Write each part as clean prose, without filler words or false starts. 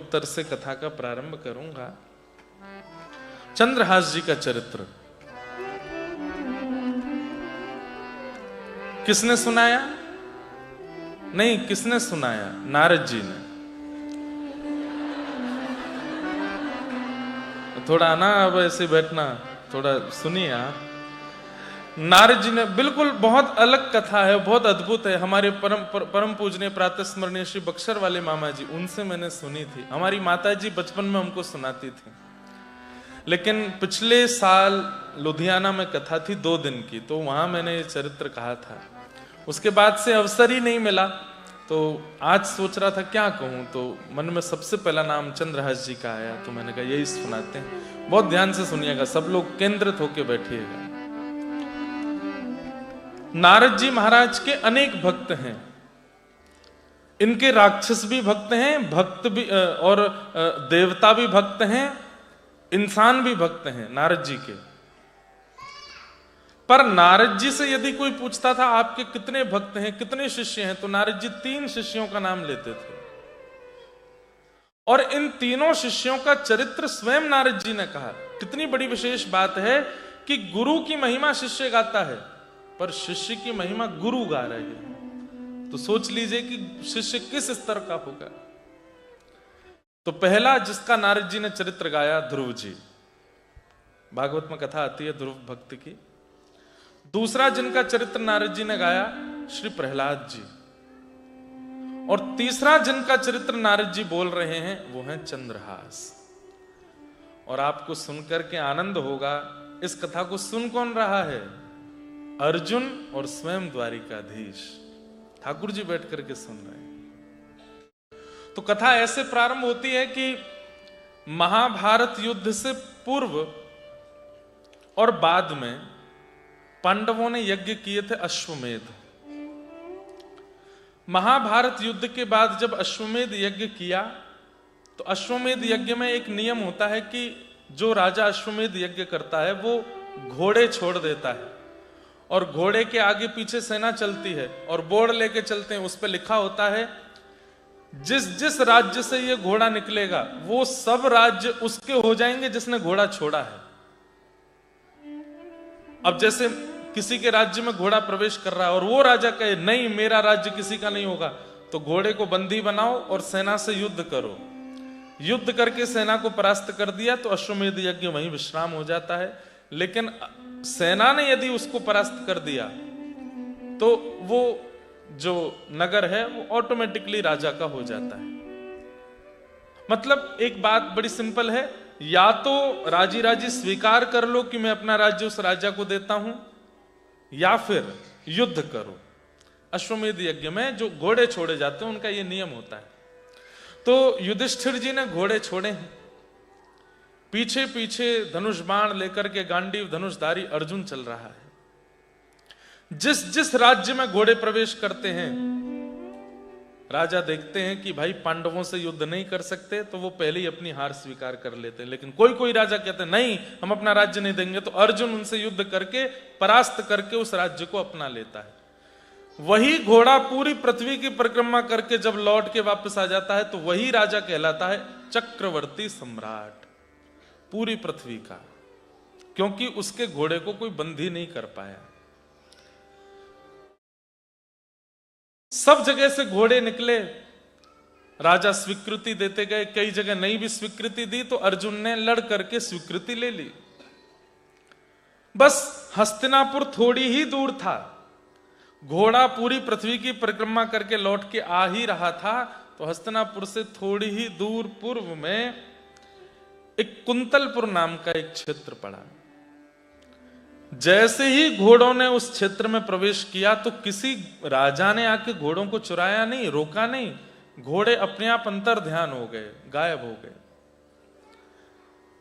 उत्तर से कथा का प्रारंभ करूंगा। चंद्रहास जी का चरित्र किसने सुनाया? नहीं, किसने सुनाया? नारद जी ने। थोड़ा ना अब ऐसे बैठना, थोड़ा सुनिए आप। नारद जी ने, बिल्कुल बहुत अलग कथा है, बहुत अद्भुत है। हमारे परम पूजनीय प्रातः स्मरणीय श्री बक्सर वाले मामा जी, उनसे मैंने सुनी थी। हमारी माता जी बचपन में हमको सुनाती थी, लेकिन पिछले साल लुधियाना में कथा थी 2 दिन की, तो वहां मैंने ये चरित्र कहा था। उसके बाद से अवसर ही नहीं मिला, तो आज सोच रहा था क्या कहूं, तो मन में सबसे पहला नाम चंद्रहास जी का आया, तो मैंने कहा यही सुनाते हैं। बहुत ध्यान से सुनिएगा, सब लोग केंद्रित होकर बैठिएगा। नारद जी महाराज के अनेक भक्त हैं। इनके राक्षस भी भक्त हैं, भक्त भी और देवता भी भक्त हैं, इंसान भी भक्त हैं नारद जी के। पर नारद जी से यदि कोई पूछता था आपके कितने भक्त हैं, कितने शिष्य हैं, तो नारद जी 3 शिष्यों का नाम लेते थे। और इन तीनों शिष्यों का चरित्र स्वयं नारद जी ने कहा। कितनी बड़ी विशेष बात है कि गुरु की महिमा शिष्य गाता है, पर शिष्य की महिमा गुरु गा रहे हैं। तो सोच लीजिए कि शिष्य किस स्तर का होगा। तो पहला जिसका नारद जी ने चरित्र गाया, ध्रुव जी। भागवत में कथा आती है ध्रुव भक्त की। दूसरा जिनका चरित्र नारद जी ने गाया, श्री प्रहलाद जी। और तीसरा जिनका चरित्र नारद जी बोल रहे हैं, वो है चंद्रहास। और आपको सुनकर के आनंद होगा, इस कथा को सुन कौन रहा है? अर्जुन और स्वयं द्वारिकाधीश ठाकुर जी बैठ करके सुन रहे हैं। तो कथा ऐसे प्रारंभ होती है कि महाभारत युद्ध से पूर्व और बाद में पांडवों ने यज्ञ किए थे अश्वमेध। महाभारत युद्ध के बाद जब अश्वमेध यज्ञ किया, तो अश्वमेध यज्ञ में एक नियम होता है कि जो राजा अश्वमेध यज्ञ करता है वो घोड़े छोड़ देता है, और घोड़े के आगे पीछे सेना चलती है, और बोर्ड लेके चलते हैं, उस पर लिखा होता है जिस जिस राज्य से ये घोड़ा निकलेगा वो सब राज्य उसके हो जाएंगे जिसने घोड़ा छोड़ा है। अब जैसे किसी के राज्य में घोड़ा प्रवेश कर रहा है और वो राजा कहे नहीं मेरा राज्य किसी का नहीं होगा, तो घोड़े को बंदी बनाओ और सेना से युद्ध करो। युद्ध करके सेना को परास्त कर दिया तो अश्वमेध यज्ञ वहीं विश्राम हो जाता है। लेकिन सेना ने यदि उसको परास्त कर दिया तो वो जो नगर है वो ऑटोमेटिकली राजा का हो जाता है। मतलब एक बात बड़ी सिंपल है, या तो राजी राजी स्वीकार कर लो कि मैं अपना राज्य उस राजा को देता हूं, या फिर युद्ध करो। अश्वमेध यज्ञ में जो घोड़े छोड़े जाते हैं उनका यह नियम होता है। तो युधिष्ठिर जी ने घोड़े छोड़े हैं, पीछे पीछे धनुष बाण लेकर के गांडीव धनुषधारी अर्जुन चल रहा है। जिस जिस राज्य में घोड़े प्रवेश करते हैं, राजा देखते हैं कि भाई पांडवों से युद्ध नहीं कर सकते, तो वो पहले ही अपनी हार स्वीकार कर लेते हैं। लेकिन कोई कोई राजा कहते हैं नहीं हम अपना राज्य नहीं देंगे, तो अर्जुन उनसे युद्ध करके परास्त करके उस राज्य को अपना लेता है। वही घोड़ा पूरी पृथ्वी की परिक्रमा करके जब लौट के वापस आ जाता है, तो वही राजा कहलाता है चक्रवर्ती सम्राट पूरी पृथ्वी का, क्योंकि उसके घोड़े को कोई बंदी नहीं कर पाया। सब जगह से घोड़े निकले, राजा स्वीकृति देते गए, कई जगह नहीं भी स्वीकृति दी तो अर्जुन ने लड़ करके स्वीकृति ले ली। बस हस्तिनापुर थोड़ी ही दूर था, घोड़ा पूरी पृथ्वी की परिक्रमा करके लौट के आ ही रहा था, तो हस्तिनापुर से थोड़ी ही दूर पूर्व में एक कुंतलपुर नाम का एक क्षेत्र पड़ा। जैसे ही घोड़ों ने उस क्षेत्र में प्रवेश किया तो किसी राजा ने आके घोड़ों को चुराया नहीं, रोका नहीं, घोड़े अपने आप अंतर ध्यान हो गए, गायब हो गए।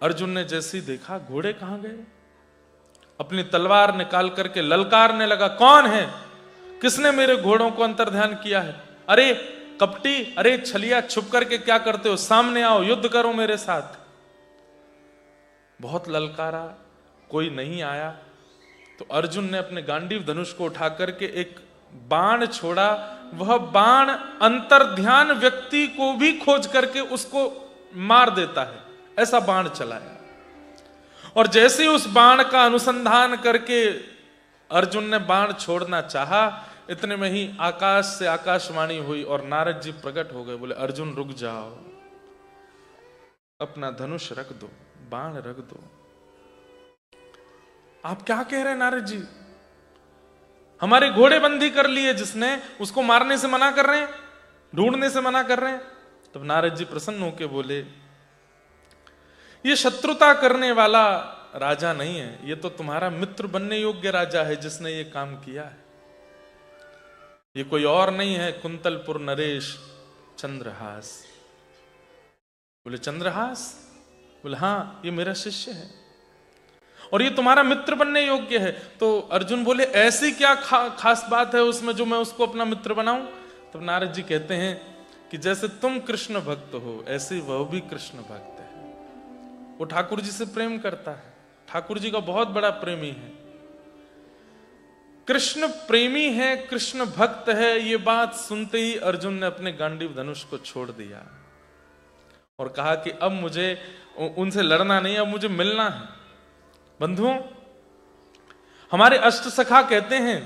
अर्जुन ने जैसे ही देखा घोड़े कहां गए, अपनी तलवार निकाल करके ललकारने लगा, कौन है, किसने मेरे घोड़ों को अंतर ध्यान किया है? अरे कपटी, अरे छलिया, छुप करके क्या करते हो, सामने आओ, युद्ध करो मेरे साथ। बहुत ललकारा, कोई नहीं आया, तो अर्जुन ने अपने गांडीव धनुष को उठा करके एक बाण छोड़ा। वह बाण अंतर्ध्यान व्यक्ति को भी खोज करके उसको मार देता है, ऐसा बाण चलाया। और जैसे ही उस बाण का अनुसंधान करके अर्जुन ने बाण छोड़ना चाहा, इतने में ही आकाश से आकाशवाणी हुई और नारद जी प्रकट हो गए। बोले अर्जुन रुक जाओ, अपना धनुष रख दो, बाण रख दो। आप क्या कह रहे हैं नारद जी? हमारे घोड़े बंदी कर लिए जिसने, उसको मारने से मना कर रहे हैं, ढूंढने से मना कर रहे हैं। तब नारद जी प्रसन्न होकर बोले, ये शत्रुता करने वाला राजा नहीं है, ये तो तुम्हारा मित्र बनने योग्य राजा है जिसने ये काम किया है। ये कोई और नहीं है, कुंतलपुर नरेश चंद्रहास। बोले चंद्रहास? बोले हाँ, ये मेरा शिष्य है और ये तुम्हारा मित्र बनने योग्य है। तो अर्जुन बोले ऐसी क्या खास बात है उसमें जो मैं उसको अपना मित्र बनाऊं? तब नारद जी कहते हैं कि जैसे तुम कृष्ण भक्त हो, ऐसे वह भी कृष्ण भक्त है। वो ठाकुर जी से प्रेम करता है, ठाकुर जी का बहुत बड़ा प्रेमी है। कृष्ण प्रेमी है, कृष्ण भक्त है, ये बात सुनते ही अर्जुन ने अपने गांडीव धनुष को छोड़ दिया और कहा कि अब मुझे उनसे लड़ना नहीं, अब मुझे मिलना है। बंधुओं, हमारे अष्ट सखा कहते हैं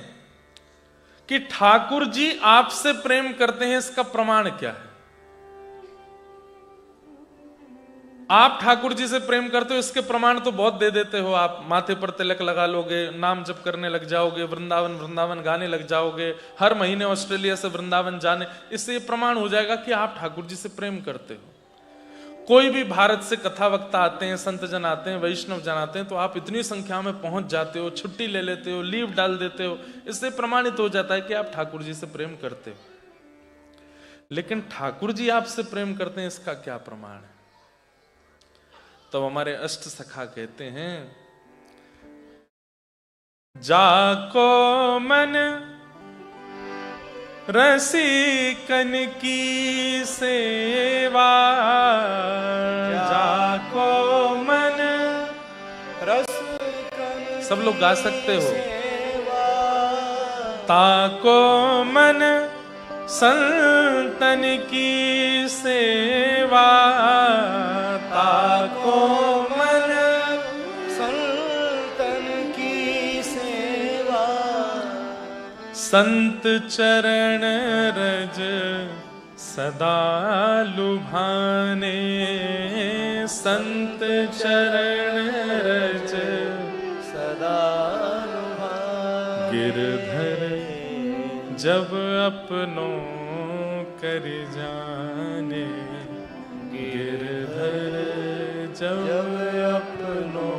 कि ठाकुर जी आपसे प्रेम करते हैं, इसका प्रमाण क्या है? आप ठाकुर जी से प्रेम करते हो, इसके प्रमाण तो बहुत दे देते हो। आप माथे पर तिलक लगा लोगे, नाम जप करने लग जाओगे, वृंदावन वृंदावन गाने लग जाओगे, हर महीने ऑस्ट्रेलिया से वृंदावन जाने, इससे ये प्रमाण हो जाएगा कि आप ठाकुर जी से प्रेम करते हो। कोई भी भारत से कथा वक्ता आते हैं, संत जन आते हैं, वैष्णव जन आते हैं, तो आप इतनी संख्या में पहुंच जाते हो, छुट्टी ले लेते हो, लीव डाल देते हो, इससे प्रमाणित हो जाता है कि आप ठाकुर जी से प्रेम करते हो। लेकिन ठाकुर जी आपसे प्रेम करते हैं, इसका क्या प्रमाण है? तो हमारे अष्ट सखा कहते हैं, जाको मन रसिकन की सेवा, जाको मन रसिकन, सब लोग गा सकते हो, ताको मन संतन की सेवा, ताको मन संतन की सेवा, संत चरण रज सदा लुभाने, संत चरण रज सदा लुभाने, गिरधर जब अपनों कर जाने, गिरधर जब अपनों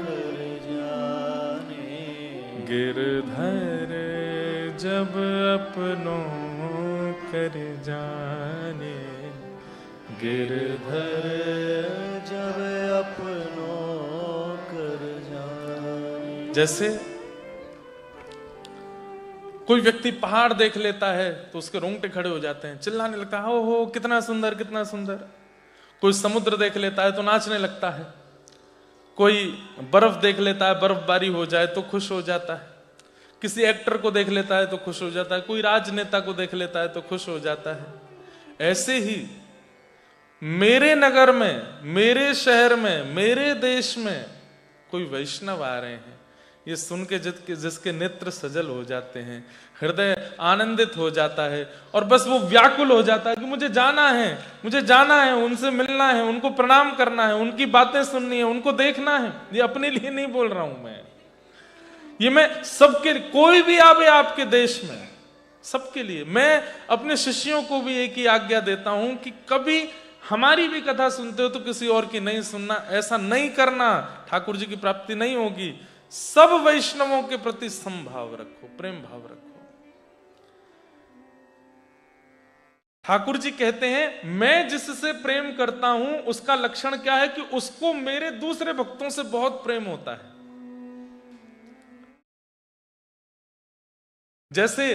कर जाने, गिरधर जब अपनों कर जाने, गिरधर जब अपनों कर जाने। जैसे कोई व्यक्ति पहाड़ देख लेता है तो उसके रोंगटे खड़े हो जाते हैं, चिल्लाने लगता है, हो कितना सुंदर कितना सुंदर। कोई समुद्र देख लेता है तो नाचने लगता है, कोई बर्फ देख लेता है, बर्फबारी हो जाए तो खुश हो जाता है, किसी एक्टर को देख लेता है तो खुश हो जाता है, कोई राजनेता को देख लेता है तो खुश हो जाता है। ऐसे ही मेरे नगर में, मेरे शहर में, मेरे देश में कोई वैष्णव आ रहे हैं, ये सुन के जिसके नेत्र सजल हो जाते हैं, हृदय आनंदित हो जाता है और बस वो व्याकुल हो जाता है कि मुझे जाना है, मुझे जाना है, उनसे मिलना है, उनको प्रणाम करना है, उनकी बातें सुननी है, उनको देखना है। ये अपने लिए नहीं बोल रहा हूं मैं, ये मैं सबके, कोई भी आवे आपके देश में, सबके लिए। मैं अपने शिष्यों को भी एक ही आज्ञा देता हूं कि कभी हमारी भी कथा सुनते हो तो किसी और की नहीं सुनना, ऐसा नहीं करना, ठाकुर जी की प्राप्ति नहीं होगी। सब वैष्णवों के प्रति समभाव रखो, प्रेम भाव रखो। ठाकुर जी कहते हैं मैं जिससे प्रेम करता हूं उसका लक्षण क्या है कि उसको मेरे दूसरे भक्तों से बहुत प्रेम होता है। जैसे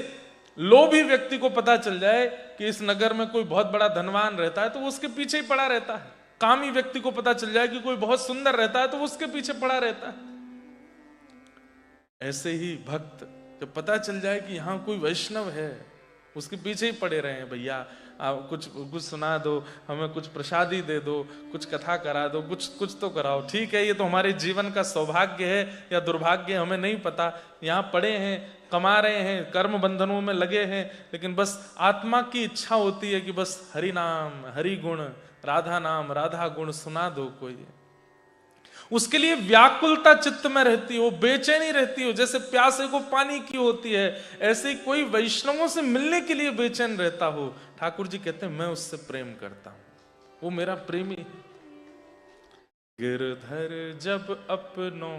लोभी व्यक्ति को पता चल जाए कि इस नगर में कोई बहुत बड़ा धनवान रहता है तो वो उसके पीछे ही पड़ा रहता है। कामी व्यक्ति को पता चल जाए कि कोई बहुत सुंदर रहता है तो वो उसके पीछे पड़ा रहता है। ऐसे ही भक्त जब पता चल जाए कि यहां कोई वैष्णव है उसके पीछे ही पड़े रहे हैं, भैया आप कुछ कुछ सुना दो, हमें कुछ प्रसादी दे दो, कुछ कथा करा दो, कुछ तो कराओ। ठीक है, ये तो हमारे जीवन का सौभाग्य है या दुर्भाग्य, हमें नहीं पता। यहाँ पड़े हैं, कमा रहे हैं, कर्म बंधनों में लगे हैं, लेकिन बस आत्मा की इच्छा होती है कि बस हरि नाम, हरि गुण, राधा नाम, राधा गुण सुना दो कोई। उसके लिए व्याकुलता चित्त में रहती हो, बेचैनी रहती हो, जैसे प्यासे को पानी की होती है, ऐसे ही कोई वैष्णवों से मिलने के लिए बेचैन रहता हो। ठाकुर जी कहते हैं मैं उससे प्रेम करता हूं, वो मेरा प्रेमी है। गिरधर जब अपनों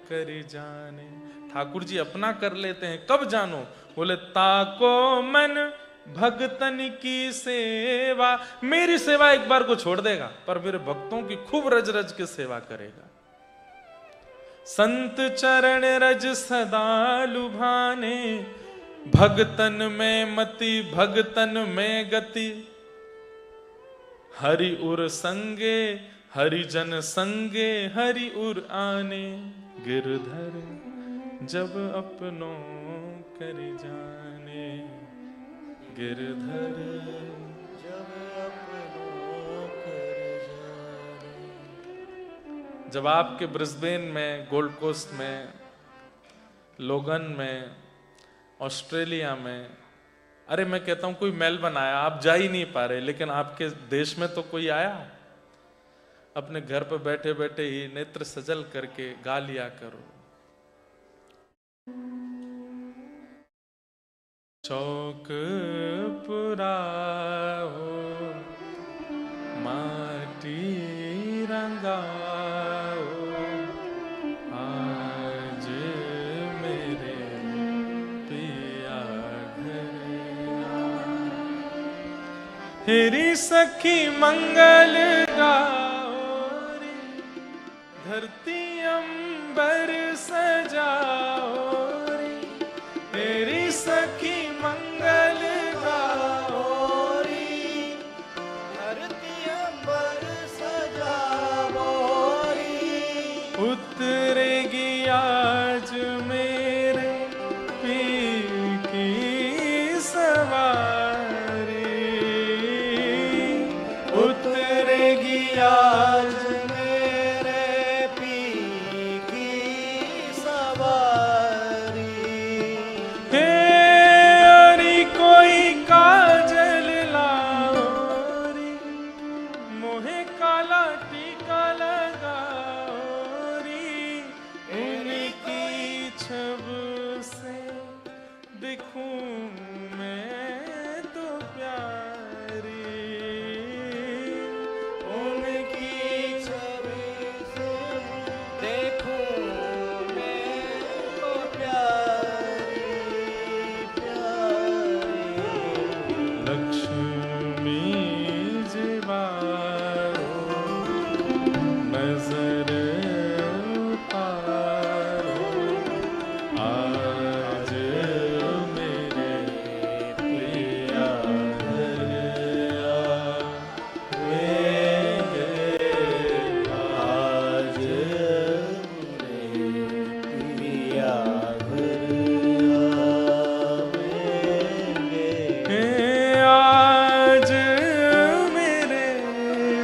कर जाने, ठाकुर जी अपना कर लेते हैं, कब जानो? बोले ताको मन भक्तन की सेवा, मेरी सेवा एक बार को छोड़ देगा पर मेरे भक्तों की खूब रज रज के सेवा करेगा। संत चरण रज सदा लुभाने, भगतन में मति भगतन में गति, हरि उर संगे हरिजन संगे हरि उर आने, गिरधर जब अपनों कर जाने, गिरधर जब अपनों कर जाने। जब आपके ब्रिस्बेन में, गोल्ड कोस्ट में, लोगन में, ऑस्ट्रेलिया में, अरे मैं कहता हूं कोई मेलबर्न आया, आप जा ही नहीं पा रहे, लेकिन आपके देश में तो कोई आया, अपने घर पर बैठे बैठे ही नेत्र सजल करके गा लिया करो। चौक पुराओ माटी रंगाओ, आज मेरे पिया घर हेरी सखी मंगल गाओ रे, धरती अंबर सजाओ रे, हेरी सखी मंगल गाओ रे, धरती अंबर सजाओ रे, उतरेगी आज मेरे पी की सवारी, उतरेगी आज मेरे पी की सवारी। हे अरी कोई काजल लाओ रे, मोहे काला टीका लगाओ रे, उनकी छब से दिखूं मैं तो प्यारी, उनकी छब से देखूं मैं तो प्यारी प्यारी। लक्ष्मी जीवारो नजर उतारो, आज मेरे प्रिया घर आवेंगे, आज मेरे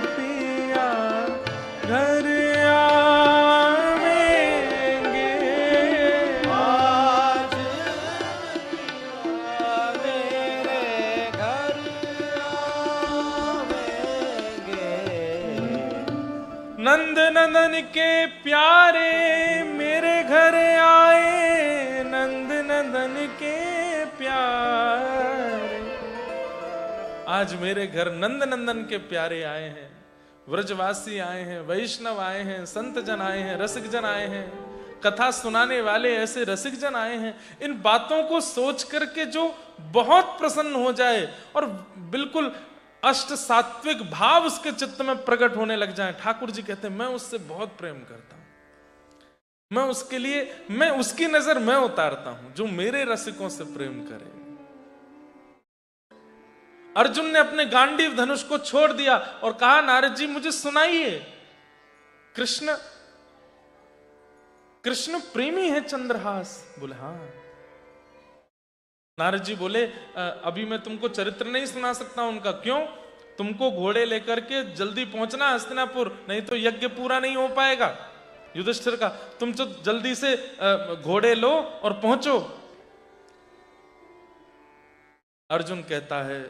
प्रिया घर आवेंगे, आज मेरे पिया घर आवेंगे, आज मेरे घर आवेंगे। नंद नंदन के प्यारे मेरे घर आए, नंद नंदन के प्यारे, आज मेरे घर नंद नंदन के प्यारे आए हैं, व्रजवासी आए हैं, वैष्णव आए हैं, संत जन आए हैं, रसिक जन आए हैं, कथा सुनाने वाले ऐसे रसिक जन आए हैं। इन बातों को सोच करके जो बहुत प्रसन्न हो जाए और बिल्कुल अष्ट सात्विक भाव उसके चित्त में प्रकट होने लग जाए, ठाकुर जी कहते हैं मैं उससे बहुत प्रेम करता हूं, मैं उसके लिए, मैं उसकी नजर मैं उतारता हूं जो मेरे रसिकों से प्रेम करे। अर्जुन ने अपने गांडीव धनुष को छोड़ दिया और कहा नारद जी मुझे सुनाइए, कृष्ण कृष्ण प्रेमी है चंद्रहास। बोले हाँ। नारद जी बोले अभी मैं तुमको चरित्र नहीं सुना सकता उनका। क्यों? तुमको घोड़े लेकर के जल्दी पहुंचना हस्तिनापुर, नहीं तो यज्ञ पूरा नहीं हो पाएगा युधिष्ठिर का। तुम तो जल्दी से घोड़े लो और पहुंचो। अर्जुन कहता है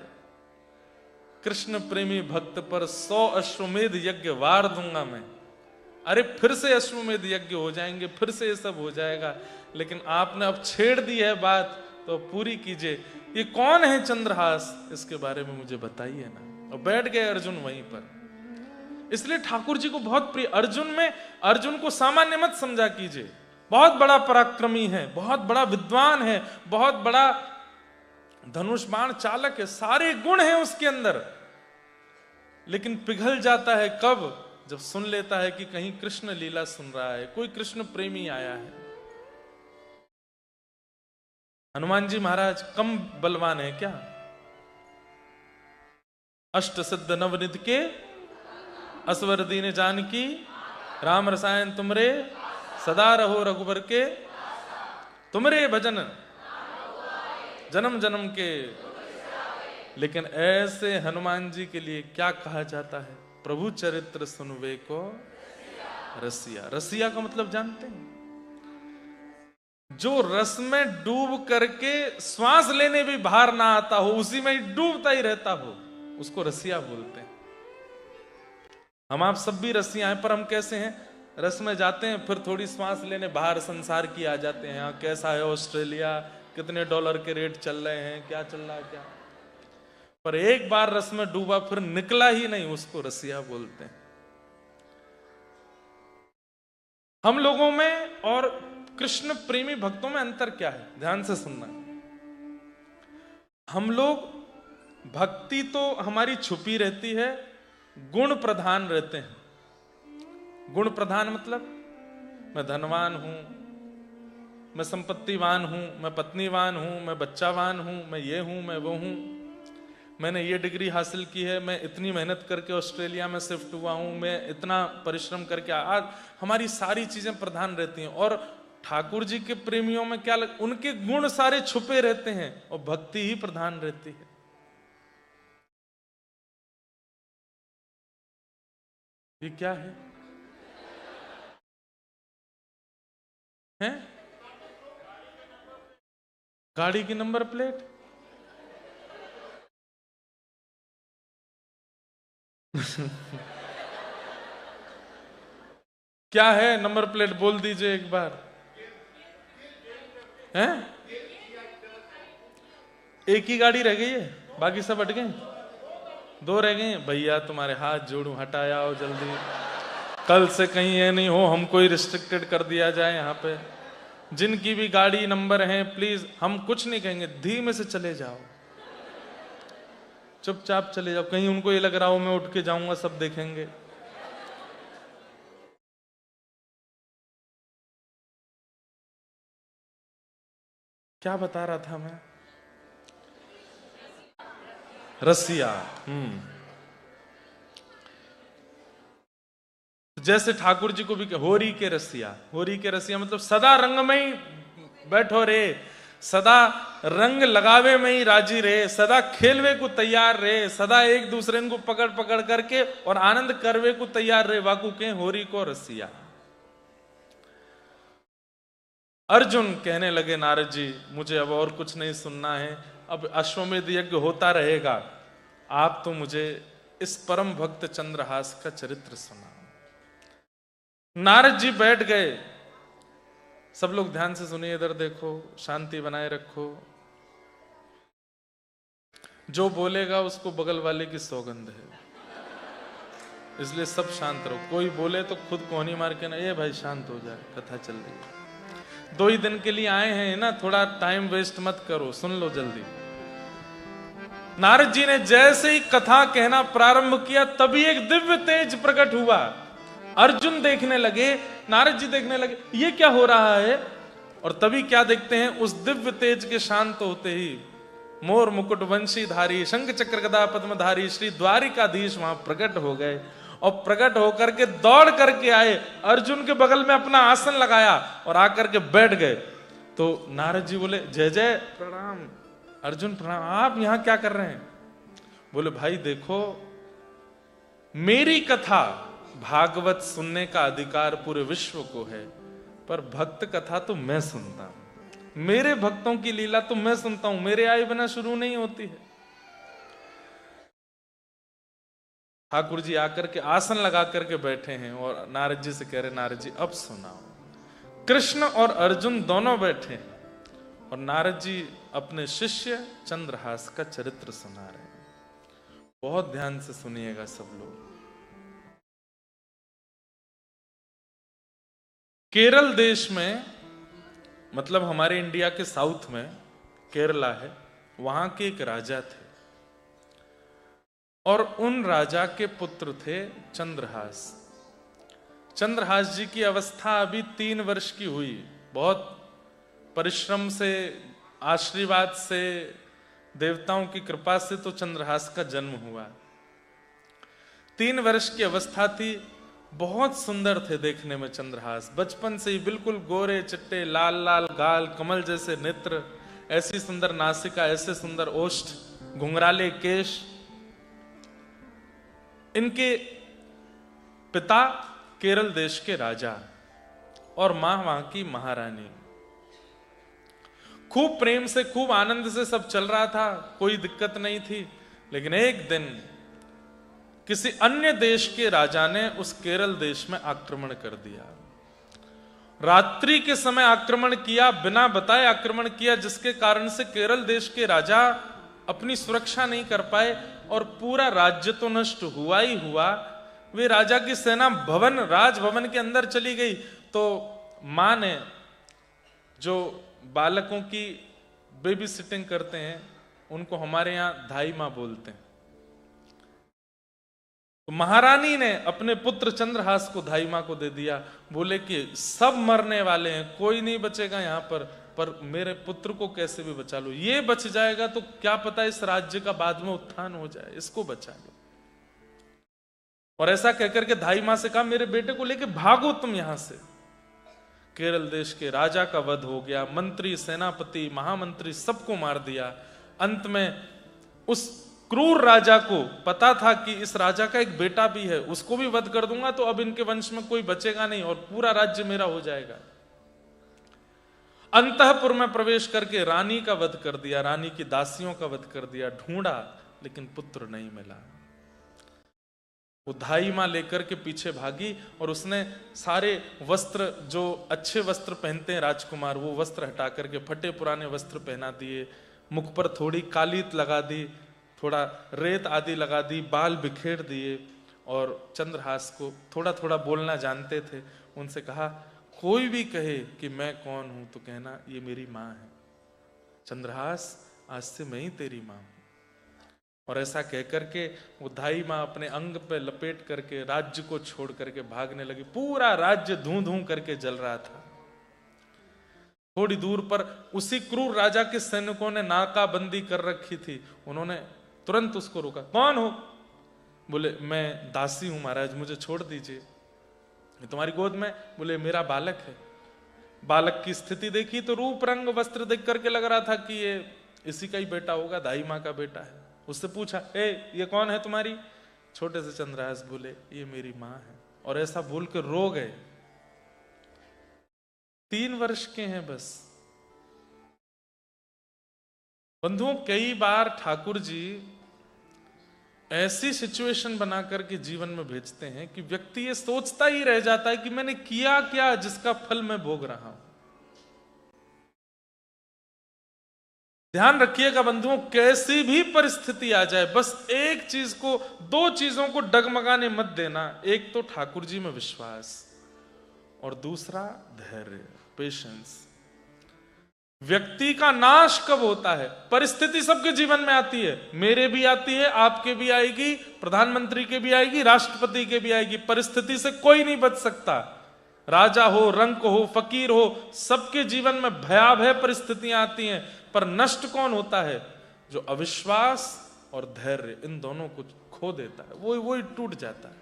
कृष्ण प्रेमी भक्त पर 100 अश्वमेध यज्ञ वार दूंगा मैं। अरे फिर से अश्वमेध यज्ञ हो जाएंगे, फिर से ये सब हो जाएगा, लेकिन आपने अब छेड़ दी है बात तो पूरी कीजिए। ये कौन है चंद्रहास, इसके बारे में मुझे बताइए ना। और बैठ गए अर्जुन वहीं पर। इसलिए ठाकुर जी को बहुत प्रिय। अर्जुन को सामान्य मत समझा कीजिए। बहुत बड़ा पराक्रमी है, बहुत बड़ा विद्वान है, बहुत बड़ा धनुष बाण चालक है, सारे गुण हैं उसके अंदर, लेकिन पिघल जाता है कब? जब सुन लेता है कि कहीं कृष्ण लीला सुन रहा है, कोई कृष्ण प्रेमी आया है। हनुमान जी महाराज कम बलवान है क्या? अष्ट सिद्ध नवनिध के असवर दीन जानकी, राम रसायन तुमरे सदा रहो रघुबर के, तुमरे भजन जन्म जन्म के। लेकिन ऐसे हनुमान जी के लिए क्या कहा जाता है? प्रभु चरित्र सुनवे को रसिया। रसिया का मतलब जानते हैं? जो रस में डूब करके श्वास लेने भी बाहर ना आता हो, उसी में ही डूबता ही रहता हो, उसको रसिया बोलते हैं। हम आप सब भी रसिया हैं, पर हम कैसे हैं? रस में जाते हैं, फिर थोड़ी श्वास लेने बाहर संसार की आ जाते हैं। यहाँ कैसा है ऑस्ट्रेलिया, कितने डॉलर के रेट चल रहे हैं, क्या चल रहा है क्या। पर एक बार रस में डूबा फिर निकला ही नहीं, उसको रसिया बोलते हैं। हम लोगों में और कृष्ण प्रेमी भक्तों में अंतर क्या है? ध्यान से सुनना। हम लोग भक्ति तो हमारी छुपी रहती है, गुण प्रधान रहते हैं। गुण प्रधान मतलब मैं धनवान हूं, मैं संपत्तिवान हूं, मैं पत्नीवान हूं, मैं बच्चावान हूं, मैं ये हूं, मैं वो हूं, मैंने ये डिग्री हासिल की है, मैं इतनी मेहनत करके ऑस्ट्रेलिया में शिफ्ट हुआ हूं, मैं इतना परिश्रम करके। आज हमारी सारी चीजें प्रधान रहती हैं। और ठाकुर जी के प्रेमियों में क्या उनके गुण सारे छुपे रहते हैं और भक्ति ही प्रधान रहती है। ये क्या है? हैं? गाड़ी की नंबर प्लेट? क्या है नंबर प्लेट? बोल दीजिए एक बार। हैं? एक ही गाड़ी रह गई है, बाकी सब हट गए। 2 रह गए। भैया तुम्हारे हाथ जोड़ू, हटाया हो जल्दी। कल से कहीं ये नहीं हो हम कोई रिस्ट्रिक्टेड कर दिया जाए। यहाँ पे जिनकी भी गाड़ी नंबर है, प्लीज हम कुछ नहीं कहेंगे, धीमे से चले जाओ, चुपचाप चले जाओ। कहीं उनको ये लग रहा हो मैं उठ के जाऊंगा, सब देखेंगे। क्या बता रहा था मैं? रसिया। जैसे ठाकुर जी को भी होरी के रसिया। होरी के रसिया मतलब सदा रंग में ही बैठो रे, सदा रंग लगावे में ही राजी रहे, सदा खेलवे को तैयार रहे, सदा एक दूसरे को पकड़ पकड़ करके और आनंद करवे को तैयार रहे। वाकू के होरी को रसिया। अर्जुन कहने लगे नारद जी मुझे अब और कुछ नहीं सुनना है, अब अश्वमेध यज्ञ होता रहेगा, आप तो मुझे इस परम भक्त चंद्रहास का चरित्र सुना। नारद जी बैठ गए। सब लोग ध्यान से सुनिए, इधर देखो, शांति बनाए रखो। जो बोलेगा उसको बगल वाले की सौगंध है, इसलिए सब शांत रहो। कोई बोले तो खुद कोहनी मार के ना, ये भाई शांत हो जाए, कथा चल रही है। 2 ही दिन के लिए आए हैं ना, थोड़ा टाइम वेस्ट मत करो, सुन लो जल्दी। नारद जी ने जैसे ही कथा कहना प्रारंभ किया तभी एक दिव्य तेज प्रकट हुआ। अर्जुन देखने लगे, नारद जी देखने लगे ये क्या हो रहा है। और तभी क्या देखते हैं, उस दिव्य तेज के शांत होते ही मोर मुकुट वंशी धारी, शंख चक्र गदा पद्मधारी श्री द्वारिकाधीश वहां प्रकट हो गए। और प्रकट होकर के दौड़ करके आए, अर्जुन के बगल में अपना आसन लगाया और आकर के बैठ गए। तो नारद जी बोले जय जय प्रणाम। अर्जुन प्रणाम, आप यहां क्या कर रहे हैं? बोले भाई देखो, मेरी कथा भागवत सुनने का अधिकार पूरे विश्व को है, पर भक्त कथा तो मैं सुनता हूं, मेरे भक्तों की लीला तो मैं सुनता हूं, मेरे आए बिना शुरू नहीं होती है। ठाकुर जी आकर के आसन लगा करके बैठे हैं और नारद जी से कह रहे, नारद जी अब सुनाओ। कृष्ण और अर्जुन दोनों बैठे हैं और नारद जी अपने शिष्य चंद्रहास का चरित्र सुना रहे हैं। बहुत ध्यान से सुनिएगा सब लोग। केरल देश में, मतलब हमारे इंडिया के साउथ में केरला है, वहां के एक राजा थे और उन राजा के पुत्र थे चंद्रहास। चंद्रहास जी की अवस्था अभी 3 वर्ष की हुई। बहुत परिश्रम से, आशीर्वाद से, देवताओं की कृपा से तो चंद्रहास का जन्म हुआ। 3 वर्ष की अवस्था थी। बहुत सुंदर थे देखने में चंद्रहास, बचपन से ही बिल्कुल गोरे चिट्टे, लाल लाल गाल, कमल जैसे नेत्र, ऐसी सुंदर नासिका, ऐसे सुंदर ओष्ठ, घुंघराले केश। इनके पिता केरल देश के राजा और मां वहां की महारानी। खूब प्रेम से, खूब आनंद से सब चल रहा था, कोई दिक्कत नहीं थी। लेकिन एक दिन किसी अन्य देश के राजा ने उस केरल देश में आक्रमण कर दिया। रात्रि के समय आक्रमण किया, बिना बताए आक्रमण किया, जिसके कारण से केरल देश के राजा अपनी सुरक्षा नहीं कर पाए और पूरा राज्य तो नष्ट हुआ ही हुआ। वे राजा की सेना राजभवन के अंदर चली गई। तो मां ने, जो बालकों की बेबी सिटिंग करते हैं, उनको हमारे यहां धाई मां बोलते हैं, तो महारानी ने अपने पुत्र चंद्रहास को धाई मां को दे दिया। बोले कि सब मरने वाले हैं, कोई नहीं बचेगा यहां पर मेरे पुत्र को कैसे भी बचा लो। ये बच जाएगा तो क्या पता इस राज्य का बाद में उत्थान हो जाए, इसको बचा लो। और ऐसा कहकर के धाई मां से कहा, मेरे बेटे को लेके भागो तुम यहां से। केरल देश के राजा का वध हो गया। मंत्री, सेनापति, महामंत्री सबको मार दिया। अंत में उस क्रूर राजा को पता था कि इस राजा का एक बेटा भी है, उसको भी वध कर दूंगा तो अब इनके वंश में कोई बचेगा नहीं और पूरा राज्य मेरा हो जाएगा। अंतःपुर में प्रवेश करके रानी का वध कर दिया, रानी की दासियों का वध कर दिया। ढूंढा लेकिन पुत्र नहीं मिला। वो धाई मां लेकर के पीछे भागी और उसने सारे वस्त्र, जो अच्छे वस्त्र पहनते हैं राजकुमार, वो वस्त्र हटा करके फटे पुराने वस्त्र पहना दिए। मुख पर थोड़ी कालीत लगा दी, थोड़ा रेत आदि लगा दी, बाल बिखेर दिए। और चंद्रहास को थोड़ा थोड़ा बोलना जानते थे, उनसे कहा, कोई भी कहे कि मैं कौन हूं तो कहना ये मेरी मां है। चंद्रहास, आज से मैं ही तेरी मां हूं। और ऐसा कहकर के वो धाई मां अपने अंग पे लपेट करके राज्य को छोड़ करके भागने लगी। पूरा राज्य धूं धूं करके जल रहा था। थोड़ी दूर पर उसी क्रूर राजा के सैनिकों ने नाकाबंदी कर रखी थी। उन्होंने तुरंत उसको रोका। कौन हो? बोले, मैं दासी हूं महाराज, मुझे छोड़ दीजिए। तुम्हारी गोद में? बोले, मेरा बालक है। बालक की स्थिति देखी तो रूप रंग वस्त्र देख करके लग रहा था कि ये इसी का ही बेटा होगा, दाई मां का बेटा है। उससे पूछा, ये कौन है तुम्हारी? छोटे से चंद्रहास बोले, ये मेरी मां है। और ऐसा बोल के रो गए। 3 वर्ष के हैं बस। बंधुओं, कई बार ठाकुर जी ऐसी सिचुएशन बनाकर के जीवन में भेजते हैं कि व्यक्ति ये सोचता ही रह जाता है कि मैंने किया क्या जिसका फल मैं भोग रहा हूं। ध्यान रखिएगा बंधुओं, कैसी भी परिस्थिति आ जाए, बस एक चीज को, 2 चीजों को डगमगाने मत देना। एक तो ठाकुर जी में विश्वास और दूसरा धैर्य, पेशेंस। व्यक्ति का नाश कब होता है? परिस्थिति सबके जीवन में आती है, मेरे भी आती है, आपके भी आएगी, प्रधानमंत्री के भी आएगी, राष्ट्रपति के भी आएगी। परिस्थिति से कोई नहीं बच सकता। राजा हो, रंक हो, फकीर हो, सबके जीवन में भयावह परिस्थितियां आती हैं। पर नष्ट कौन होता है? जो अविश्वास और धैर्य इन दोनों को खो देता है, वो ही टूट जाता है।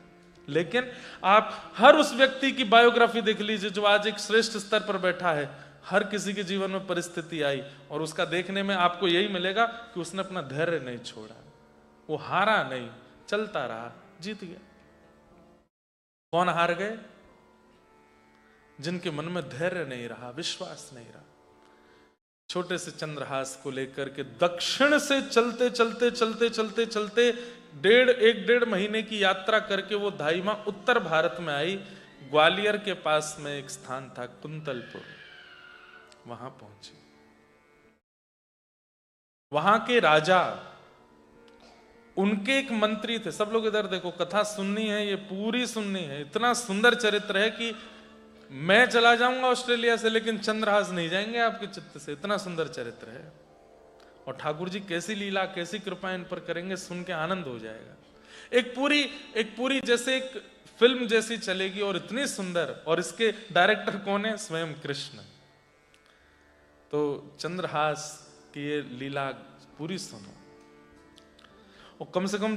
लेकिन आप हर उस व्यक्ति की बायोग्राफी देख लीजिए जो आज एक श्रेष्ठ स्तर पर बैठा है। हर किसी के जीवन में परिस्थिति आई और उसका देखने में आपको यही मिलेगा कि उसने अपना धैर्य नहीं छोड़ा, वो हारा नहीं, चलता रहा, जीत गया। कौन हार गए? जिनके मन में धैर्य नहीं रहा, विश्वास नहीं रहा। छोटे से चंद्रहास को लेकर के दक्षिण से चलते चलते चलते चलते चलते एक डेढ़ महीने की यात्रा करके वो धाई मां उत्तर भारत में आई। ग्वालियर के पास में एक स्थान था कुंतलपुर, वहां पहुंची। वहां के राजा, उनके एक मंत्री थे। सब लोग इधर देखो, कथा सुननी है, ये पूरी सुननी है। इतना सुंदर चरित्र है कि मैं चला जाऊंगा ऑस्ट्रेलिया से, लेकिन चंद्रहास नहीं जाएंगे आपके चित्त से। इतना सुंदर चरित्र है। और ठाकुर जी कैसी लीला, कैसी कृपा इन पर करेंगे, सुन के आनंद हो जाएगा। एक पूरी जैसे एक फिल्म जैसी चलेगी और इतनी सुंदर। और इसके डायरेक्टर कौन है? स्वयं कृष्ण। तो चंद्रहास की ये लीला पूरी सुनो। और कम से कम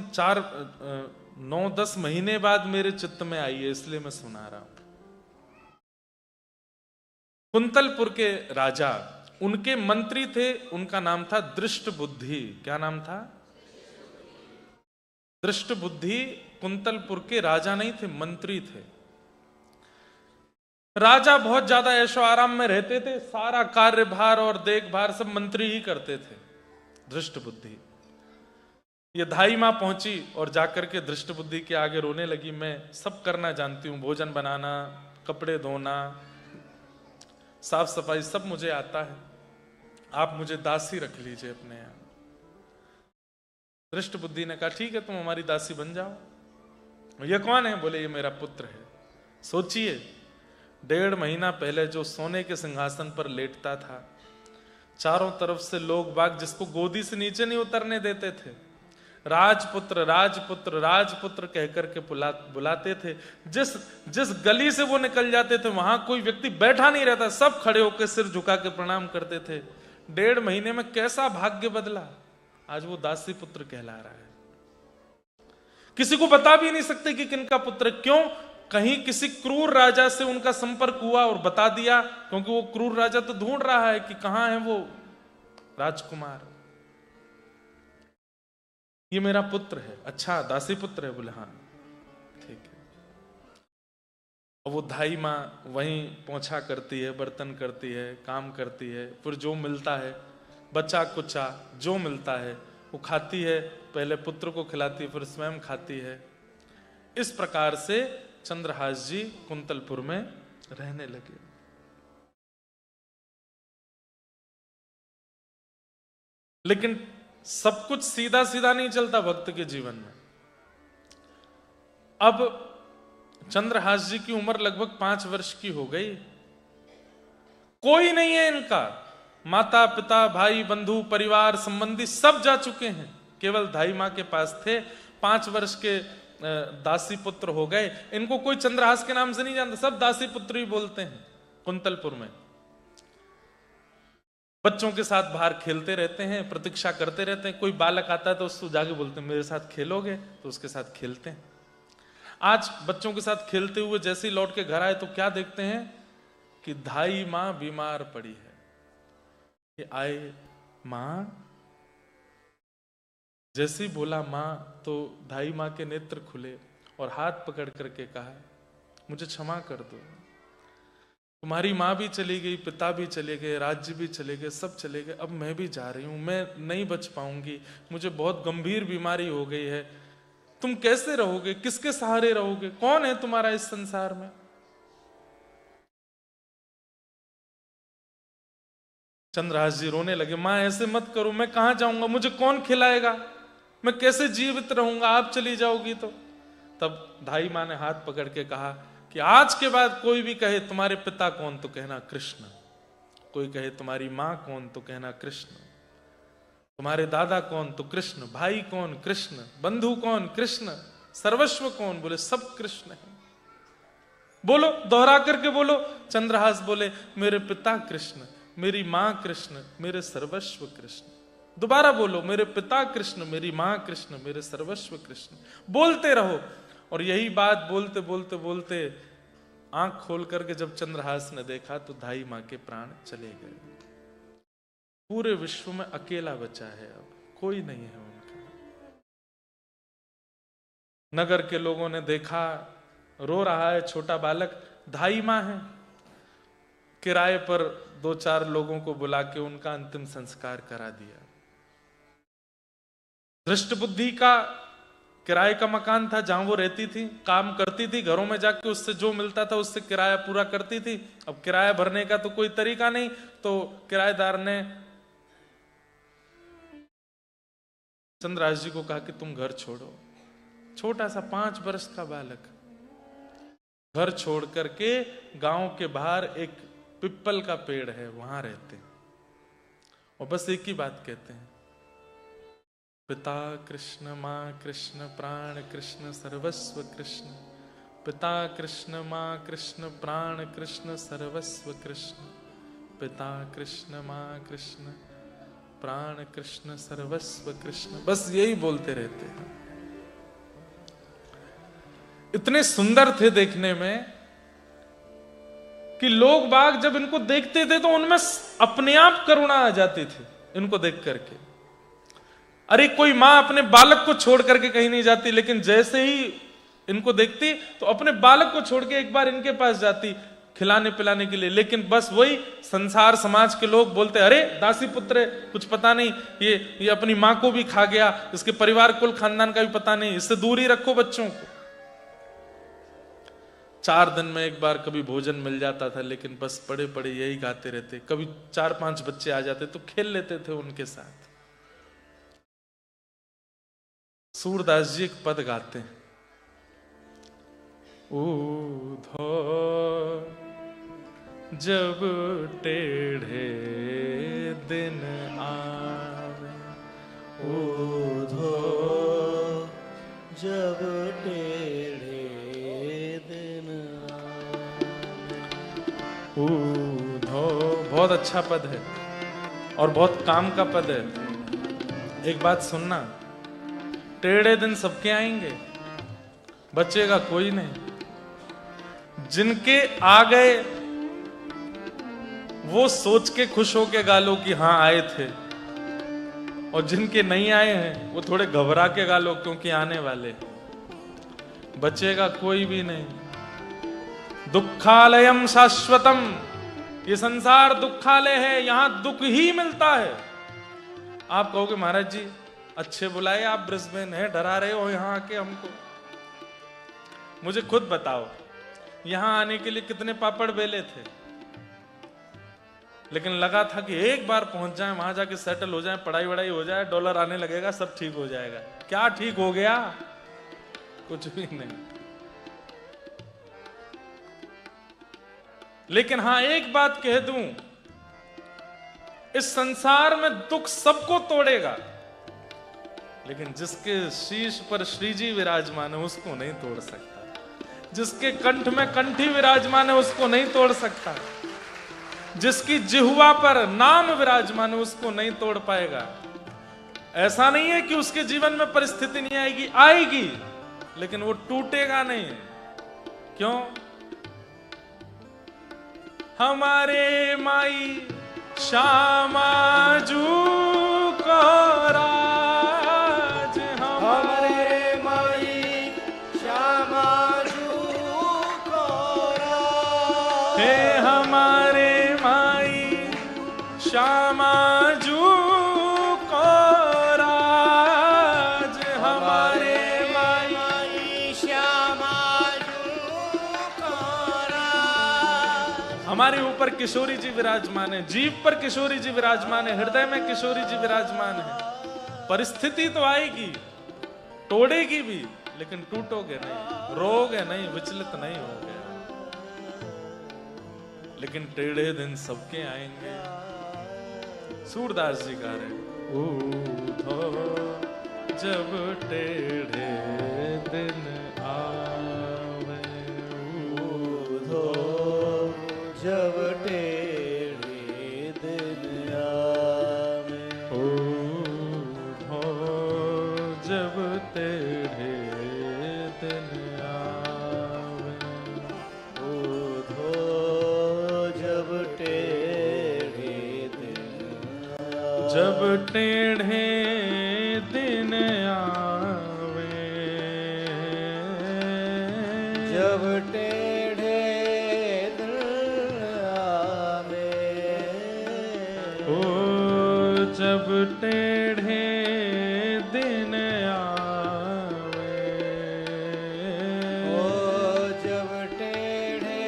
9-10 महीने बाद मेरे चित्त में आई है, इसलिए मैं सुना रहा हूं। कुंतलपुर के राजा, उनके मंत्री थे, उनका नाम था दृष्ट बुद्धि। क्या नाम था? दृष्ट बुद्धि। कुंतलपुर के राजा नहीं थे, मंत्री थे। राजा बहुत ज्यादा ऐशो आराम में रहते थे, सारा कार्यभार और देखभाल सब मंत्री ही करते थे। दृष्ट बुद्धि ये धाई मां पहुंची और जाकर के दृष्ट बुद्धि के आगे रोने लगी। मैं सब करना जानती हूं, भोजन बनाना, कपड़े धोना, साफ सफाई सब मुझे आता है, आप मुझे दासी रख लीजिए अपने यहां। दृष्ट बुद्धि ने कहा ठीक है, तुम हमारी दासी बन जाओ। ये कौन है? बोले ये मेरा पुत्र है। सोचिए, 1.5 महीना पहले जो सोने के सिंहासन पर लेटता था, चारों तरफ से लोग बाग जिसको गोदी से नीचे नहीं उतरने देते थे, राजपुत्र राजपुत्र राजपुत्र कहकर के बुलाते थे। जिस गली से वो निकल जाते थे वहां कोई व्यक्ति बैठा नहीं रहता, सब खड़े होकर सिर झुका के प्रणाम करते थे। 1.5 महीने में कैसा भाग्य बदला, आज वो दासी पुत्र कहला रहा है। किसी को बता भी नहीं सकते कि किनका पुत्र। क्यों? कहीं किसी क्रूर राजा से उनका संपर्क हुआ और बता दिया, क्योंकि वो क्रूर राजा तो ढूंढ रहा है कि कहां है वो राजकुमार। ये मेरा पुत्र है। अच्छा, दासी पुत्र है? बोले हाँ, ठीक है। और वो धाई माँ वहीं पोंछा करती है, बर्तन करती है, काम करती है, फिर जो मिलता है बच्चा कुच्चा जो मिलता है वो खाती है। पहले पुत्र को खिलाती है, फिर स्वयं खाती है। इस प्रकार से चंद्रहास जी कुंतलपुर में रहने लगे। लेकिन सब कुछ सीधा सीधा नहीं चलता भक्त के जीवन में। अब चंद्रहास जी की उम्र लगभग 5 वर्ष की हो गई। कोई नहीं है इनका, माता पिता भाई बंधु परिवार संबंधी सब जा चुके हैं, केवल धाई मां के पास थे। 5 वर्ष के दासी पुत्र हो गए। इनको कोई चंद्रहास के नाम से नहीं जानता, सब दासी पुत्र ही बोलते हैं कुंतलपुर में। बच्चों के साथ बाहर खेलते रहते हैं, प्रतीक्षा करते रहते हैं। कोई बालक आता है तो उसको जाके बोलते हैं मेरे साथ खेलोगे, तो उसके साथ खेलते हैं। आज बच्चों के साथ खेलते हुए जैसे ही लौट के घर आए तो क्या देखते हैं कि धाई मां बीमार पड़ी है। कि आए मां, जैसे ही बोला मां तो धाई मां के नेत्र खुले और हाथ पकड़ करके कहा मुझे क्षमा कर दो, तुम्हारी माँ भी चली गई, पिता भी चले गए, राज्य भी चले गए, सब चले गए, अब मैं भी जा रही हूं, मैं नहीं बच पाऊंगी, मुझे बहुत गंभीर बीमारी हो गई है, तुम कैसे रहोगे, किसके सहारे रहोगे, कौन है तुम्हारा इस संसार में। चंद्रहास जी रोने लगे, मां ऐसे मत करो, मैं कहां जाऊंगा, मुझे कौन खिलाएगा, मैं कैसे जीवित रहूंगा, आप चली जाओगी तो। तब धाई मां ने हाथ पकड़ के कहा कि आज के बाद कोई भी कहे तुम्हारे पिता कौन तो कहना कृष्ण, कोई कहे तुम्हारी मां कौन तो कहना कृष्ण, तुम्हारे दादा कौन तो कृष्ण, भाई कौन कृष्ण, बंधु कौन कृष्ण, सर्वस्व कौन, बोले सब कृष्ण है। बोलो, दोहरा करके बोलो। चंद्रहास बोले मेरे पिता कृष्ण, मेरी मां कृष्ण, मेरे सर्वस्व कृष्ण। दोबारा बोलो, मेरे पिता कृष्ण, मेरी मां कृष्ण, मेरे सर्वस्व कृष्ण। बोलते रहो। और यही बात बोलते बोलते बोलते आंख खोल करके जब चंद्रहास ने देखा तो धाई मां के प्राण चले गए। पूरे विश्व में अकेला बचा है, अब कोई नहीं है उनका। नगर के लोगों ने देखा, रो रहा है छोटा बालक, धाई मां है। किराए पर 2-4 लोगों को बुला के उनका अंतिम संस्कार करा दिया। दृष्ट बुद्धि का किराए का मकान था जहां वो रहती थी, काम करती थी, घरों में जाके उससे जो मिलता था उससे किराया पूरा करती थी। अब किराया भरने का तो कोई तरीका नहीं, तो किराएदार ने चंद्रहास जी को कहा कि तुम घर छोड़ो। छोटा सा 5 वर्ष का बालक घर छोड़ करके गांव के बाहर एक पिप्पल का पेड़ है, वहां रहते हैं और बस एक ही बात कहते हैं, पिता कृष्ण, मां कृष्ण, प्राण कृष्ण, सर्वस्व कृष्ण। पिता कृष्ण, मां कृष्ण, प्राण कृष्ण, सर्वस्व कृष्ण। पिता कृष्ण, मां कृष्ण, प्राण कृष्ण, सर्वस्व कृष्ण। बस यही बोलते रहते हैं। इतने सुंदर थे देखने में कि लोग बाग जब इनको देखते थे तो उनमें अपने आप करुणा आ जाती थी इनको देख करके। अरे कोई मां अपने बालक को छोड़ करके कहीं नहीं जाती, लेकिन जैसे ही इनको देखती तो अपने बालक को छोड़ के एक बार इनके पास जाती खिलाने पिलाने के लिए। लेकिन बस वही संसार समाज के लोग बोलते, अरे दासी पुत्र है, कुछ पता नहीं, ये अपनी मां को भी खा गया, इसके परिवार कुल खानदान का भी पता नहीं, इससे दूर ही रखो बच्चों को। 4 दिन में एक बार कभी भोजन मिल जाता था, लेकिन बस पड़े पड़े यही गाते रहते। कभी 4-5 बच्चे आ जाते तो खेल लेते थे उनके साथ। सूरदास जी एक पद गाते हैं, ऊधो जब टेढ़े दिन आवे, ऊधो जब टेढ़े दिन आवे। ऊधो बहुत अच्छा पद है और बहुत काम का पद है। एक बात सुनना, टेढ़े दिन सबके आएंगे, बचेगा कोई नहीं। जिनके आ गए वो सोच के खुश हो के गालो कि हाँ आए थे, और जिनके नहीं आए हैं वो थोड़े घबरा के गालो क्योंकि आने वाले। बचेगा कोई भी नहीं। दुखालयम शाश्वतम, ये संसार दुखालय है, यहां दुख ही मिलता है। आप कहोगे महाराज जी अच्छे बुलाए, आप ब्रिस्बेन है, डरा रहे हो यहां आके हमको। मुझे खुद बताओ, यहां आने के लिए कितने पापड़ बेले थे, लेकिन लगा था कि एक बार पहुंच जाए, वहां जाके सेटल हो जाए, पढ़ाई वढ़ाई हो जाए, डॉलर आने लगेगा, सब ठीक हो जाएगा। क्या ठीक हो गया? कुछ भी नहीं। लेकिन हां एक बात कह दूं, इस संसार में दुख सबको तोड़ेगा, लेकिन जिसके शीश पर श्री जी विराजमान है उसको नहीं तोड़ सकता। जिसके कंठ में कंठी विराजमान है उसको नहीं तोड़ सकता। जिसकी जिह्वा पर नाम विराजमान है उसको नहीं तोड़ पाएगा। ऐसा नहीं है कि उसके जीवन में परिस्थिति नहीं आएगी, आएगी, लेकिन वो टूटेगा नहीं। क्यों? हमारे माई श्यामाजू को राज, हमारे माई श्यामाजू को राज, हे हमारे माई श्यामाजू को राज, हमारे माई श्यामाजू को राज। हमारे ऊपर किशोरी जी विराजमान है, जीव पर किशोरी जी विराजमान है, हृदय में किशोरी जी विराजमान है। परिस्थिति तो आएगी, तोड़ेगी भी, लेकिन टूटोगे नहीं, रोगे नहीं, विचलित नहीं होगे। लेकिन टेढ़े दिन सबके आएंगे। सूरदास जी गा रहे, ऊधो जब टेढ़े दिन आवे, ऊधो जब टेढ़े दिन आवे, ऊधो जब टेढ़े दिन आवे, टेढ़े दिन आवे, जब टेढ़े दिन आवे, ओ जब टेढ़े दिन आवे, ओ जब टेढ़े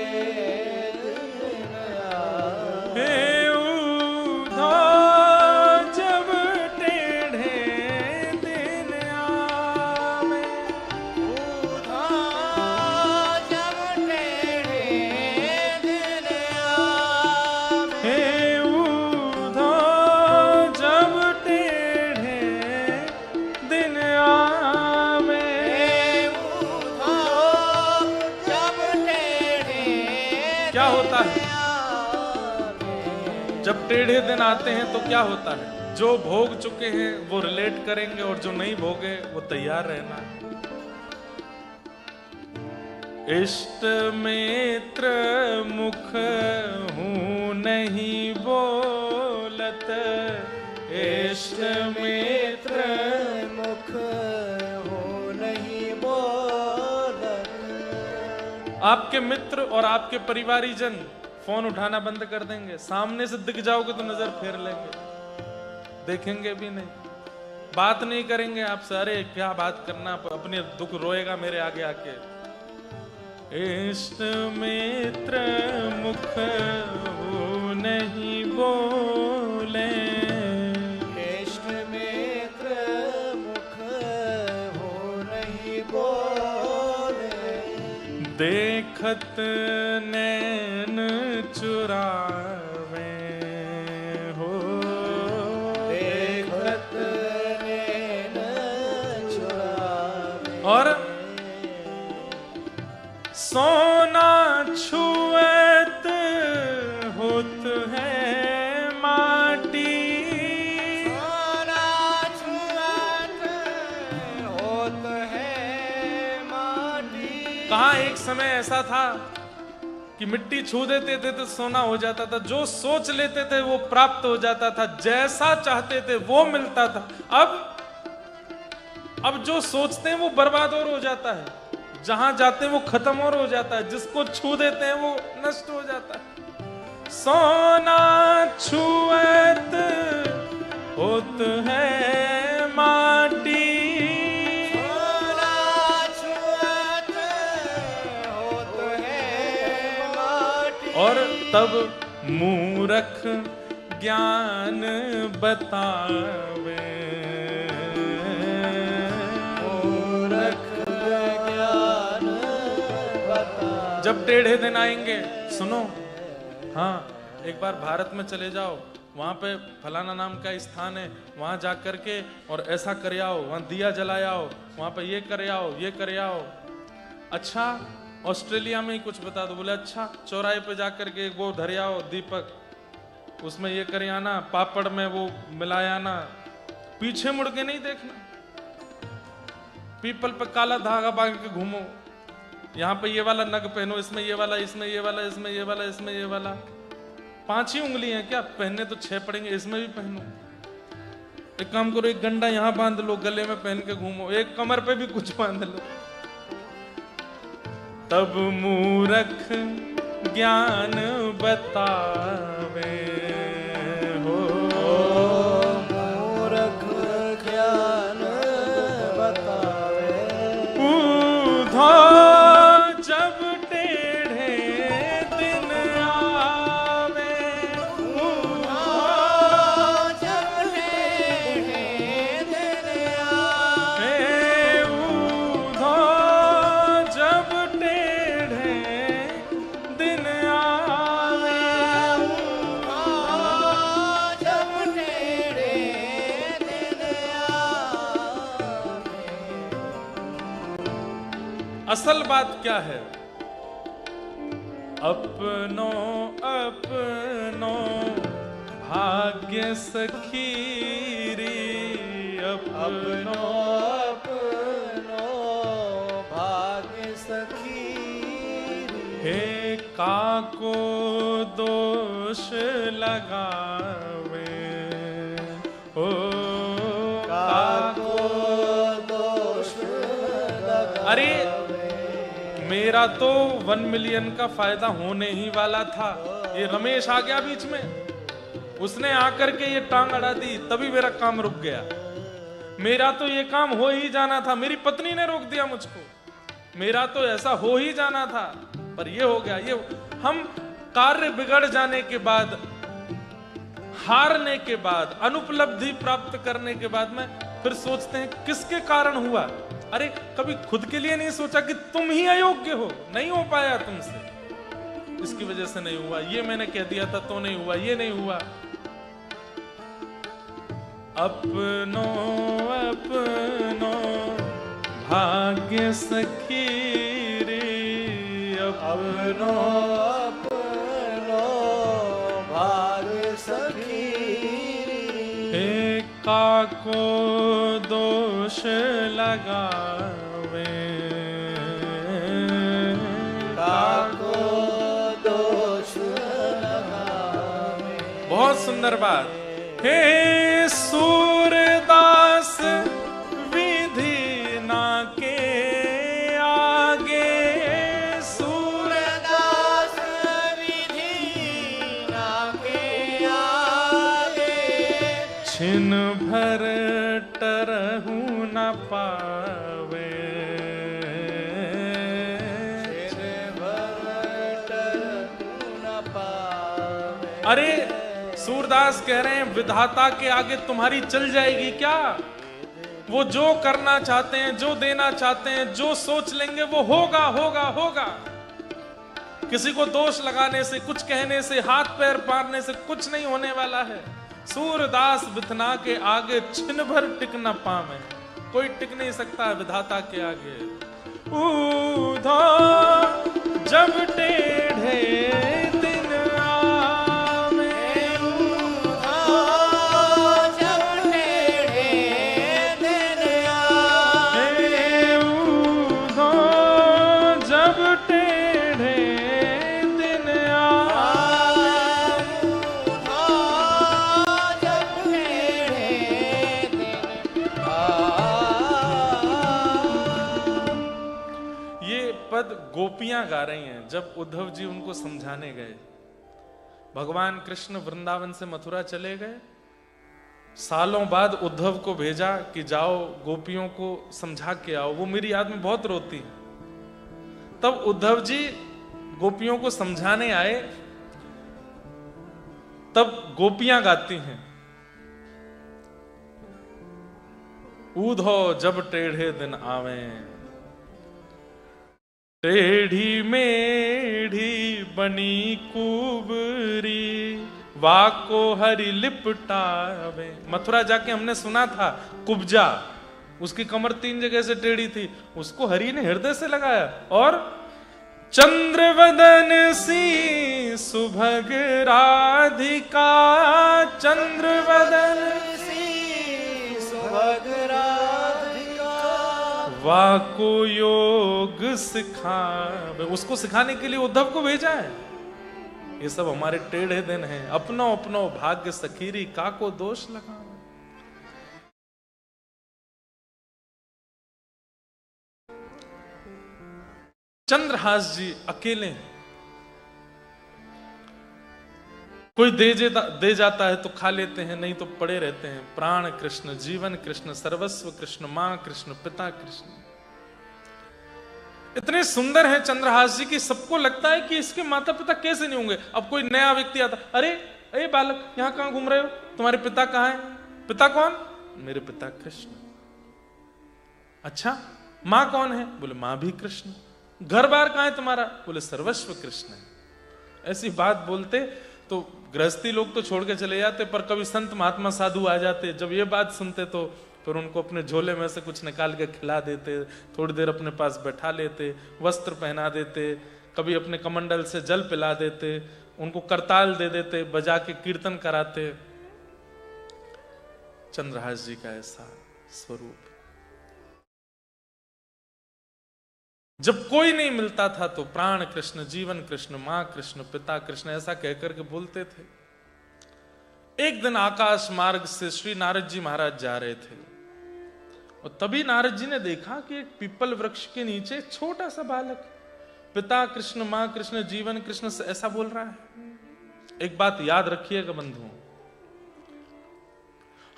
दिन आवे, हे उधो जब टेढ़े दिन आवे, उधा जब टेढ़े दिन आवे, हे उधो जब टेढ़े दिन आवे। उधा जब टेढ़े क्या होता है आवे, जब टेढ़े दिन आते हैं तो क्या होता है? जो भोग चुके हैं वो रिलेट करेंगे और जो नहीं भोगे वो तैयार रहना है। इष्ट मित्र मुख हूं नहीं बोलत, इष्ट मित्र मुख हो नहीं बोलत, आपके मित्र और आपके परिवारी जन फोन उठाना बंद कर देंगे। सामने से दिख जाओगे तो नजर फेर लेंगे, देखेंगे भी नहीं, बात नहीं करेंगे आपसे। अरे क्या बात करना, अपने दुख रोएगा मेरे आगे आके। इष्ट मित्र मुख हो नहीं बोले, इष्ट मित्र मुख हो नहीं बोले, देखत नैन चुरावे हो, देखत नैन चुरावे, और सोना छुएत होत है माटी, सोना छुअत होत है माटी। कहा एक समय ऐसा था कि मिट्टी छू देते थे तो सोना हो जाता था, जो सोच लेते थे वो प्राप्त हो जाता था, जैसा चाहते थे वो मिलता था। अब जो सोचते हैं वो बर्बाद और हो जाता है, जहां जाते हैं वो खत्म और हो जाता है, जिसको छू देते हैं वो नष्ट हो जाता है। सोना छुएत होत है माटी, सोना छुअत होत है माटी। और तब मूरख ज्ञान बतावे, मूरख ज्ञान बता। जब टेढ़े दिन आएंगे सुनो, हाँ एक बार भारत में चले जाओ, वहां पे फलाना नाम का स्थान है, वहां जा करके और ऐसा कर आओ, वहां दिया जलाया आओ, वहां पे ये कर आओ, ये कर आओ। अच्छा ऑस्ट्रेलिया में ही कुछ बता दो, बोले अच्छा चौराहे पे जा करके वो धर आओ दीपक, उसमें ये कर आना, पापड़ में वो मिलाया आना, पीछे मुड़ के नहीं देखना। पीपल पे काला धागा बांध के घूमो, यहाँ पे ये वाला नग पहनो, इसमें ये वाला, इसमें ये वाला, इसमें ये वाला, इसमें ये वाला। 5 ही उंगली हैं क्या, पहनने तो 6 पड़ेंगे, इसमें भी पहनो। एक काम करो, एक गंडा यहाँ बांध लो, गले में पहन के घूमो, एक कमर पे भी कुछ बांध लो। तब मूरख ज्ञान बतावे हो, मूरख ज्ञान बतावे। ऊधो जब टेढ़े दिन आवे, ऊधो जब टेढ़े दिन आवे, ऊधो जब टेढ़े दिन आवे, ऊधो जब टेढ़े दिन आवे। असल बात क्या है? अपनो अपनो भाग्य सखीरी, अपनो अपनो भाग्य सखी। हे काको दोष लगावे, ओ काको दोष लगावे। अरे मेरा तो 1 मिलियन का फायदा होने ही वाला था, ये रमेश आ गया बीच में, उसने आकर के ये टांग अड़ा दी, तभी मेरा काम रुक गया। मेरा तो ये काम हो ही जाना था, मेरी पत्नी ने रोक दिया मुझको, मेरा तो ऐसा हो ही जाना था, पर ये हो गया। ये हम कार्य बिगड़ जाने के बाद, हारने के बाद, अनुपलब्धि प्राप्त करने के बाद में फिर सोचते हैं किसके कारण हुआ। अरे कभी खुद के लिए नहीं सोचा कि तुम ही अयोग्य हो, नहीं हो पाया तुमसे, इसकी वजह से नहीं हुआ, ये मैंने कह दिया था तो नहीं हुआ, ये नहीं हुआ। अपनो अपनो भाग्य सखी रे, अपनो अपनो भाग्य सखी, काको दोष लगावे, काको दोष लगावे। बहुत सुंदर बात। हे सूरदास विधि ना के आगे, सूरदास विधि ना के आगे, छिन भर टरहु न पावे, छिन भर टरहु न पावे। अरे सूरदास कह रहे हैं विधाता के आगे तुम्हारी चल जाएगी क्या? वो जो करना चाहते हैं, जो देना चाहते हैं, जो सोच लेंगे वो होगा होगा होगा। किसी को दोष लगाने से, कुछ कहने से, हाथ पैर मारने से कुछ नहीं होने वाला है। सूरदास विधना के आगे छिन भर टिक न पावे, कोई टिक नहीं सकता है विधाता के आगे। ऊधा जब टेढ़े दिन आवे, जब टेढ़े दिन आवे, ऊधा जब टेढ़े दिन आवे, जब टेढ़े दिन आवे। ये पद गोपियां गा रही हैं। जब उद्धव जी उनको समझाने गए, भगवान कृष्ण वृंदावन से मथुरा चले गए, सालों बाद उद्धव को भेजा कि जाओ गोपियों को समझा के आओ, वो मेरी याद में बहुत रोती हैं। तब उद्धव जी गोपियों को समझाने आए, तब गोपियां गाती हैं, ऊधो जब टेढ़े दिन आवे, टेढ़ी मेढ़ी बनी कुबरी, वाको हरि लिपटावे। मथुरा जाके हमने सुना था कुब्जा, उसकी कमर 3 जगह से टेढ़ी थी, उसको हरि ने हृदय से लगाया। और चंद्रवदन सी सुभग राधिका, चंद्रवदन सी सुभग राधिका, वाको योग सिखावे। उसको सिखाने के लिए उद्धव को भेजा है। ये सब हमारे टेढ़े दिन हैं। अपनो अपनो भाग्य सखीरी, काको दोष लगा। चंद्रहास जी अकेले हैं। कोई दे जाता है तो खा लेते हैं, नहीं तो पड़े रहते हैं। प्राण कृष्ण, जीवन कृष्ण, सर्वस्व कृष्ण, मां कृष्ण, पिता कृष्ण। इतने सुंदर हैं चंद्रहास जी की सबको लगता है कि इसके माता पिता कैसे नहीं होंगे। अब कोई नया व्यक्ति आता, अरे बालक यहां कहां घूम रहे हो, तुम्हारे पिता कहां हैं? पिता कौन? मेरे पिता कृष्ण। अच्छा, मां कौन है? बोले मां भी कृष्ण। घर बार कहां है तुम्हारा? बोले सर्वस्व कृष्ण है। ऐसी बात बोलते तो गृहस्थी लोग तो छोड़ के चले जाते, पर कभी संत महात्मा साधु आ जाते, जब ये बात सुनते तो फिर उनको अपने झोले में से कुछ निकाल के खिला देते, थोड़ी देर अपने पास बैठा लेते, वस्त्र पहना देते, कभी अपने कमंडल से जल पिला देते, उनको करताल दे देते, बजा के कीर्तन कराते। चंद्रहास जी का ऐसा स्वरूप। जब कोई नहीं मिलता था तो प्राण कृष्ण, जीवन कृष्ण, मां कृष्ण, पिता कृष्ण ऐसा कहकर के बोलते थे। एक दिन आकाश मार्ग से श्री नारद जी महाराज जा रहे थे और तभी नारद जी ने देखा कि एक पीपल वृक्ष के नीचे एक छोटा सा बालक पिता कृष्ण मां कृष्ण जीवन कृष्ण से ऐसा बोल रहा है। एक बात याद रखिएगा बंधुओं,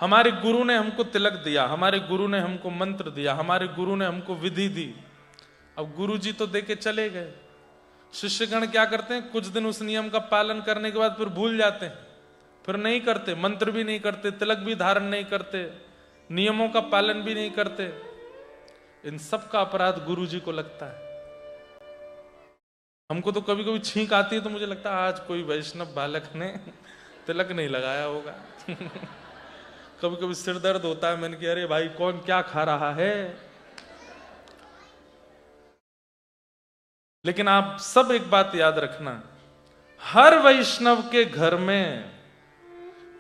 हमारे गुरु ने हमको तिलक दिया, हमारे गुरु ने हमको मंत्र दिया, हमारे गुरु ने हमको विधि दी। अब गुरु जी तो देके चले गए, शिष्यगण क्या करते हैं, कुछ दिन उस नियम का पालन करने के बाद फिर भूल जाते हैं, फिर नहीं करते, मंत्र भी नहीं करते, तिलक भी धारण नहीं करते, नियमों का पालन भी नहीं करते। इन सब का अपराध गुरु जी को लगता है। हमको तो कभी कभी छींक आती है तो मुझे लगता है आज कोई वैष्णव बालक ने तिलक नहीं लगाया होगा। कभी कभी सिर दर्द होता है, मैंने कहा अरे भाई कौन क्या खा रहा है। लेकिन आप सब एक बात याद रखना, हर वैष्णव के घर में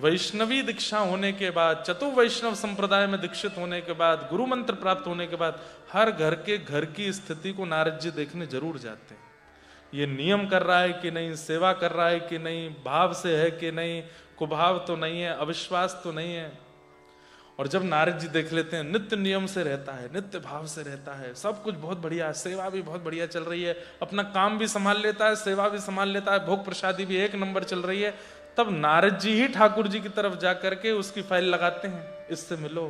वैष्णवी दीक्षा होने के बाद, चतु वैष्णव संप्रदाय में दीक्षित होने के बाद, गुरु मंत्र प्राप्त होने के बाद हर घर की स्थिति को नारद जी देखने जरूर जाते हैं। ये नियम कर रहा है कि नहीं, सेवा कर रहा है कि नहीं, भाव से है कि नहीं, कुभाव तो नहीं है, अविश्वास तो नहीं है। और जब नारद जी देख लेते हैं नित्य नियम से रहता है, नित्य भाव से रहता है, सब कुछ बहुत बढ़िया है, सेवा भी बहुत बढ़िया चल रही है, अपना काम भी संभाल लेता है, सेवा भी संभाल लेता है, भोग प्रसादी भी एक नंबर चल रही है, तब नारद जी ही ठाकुर जी की तरफ जाकर के उसकी फाइल लगाते हैं, इससे मिलो,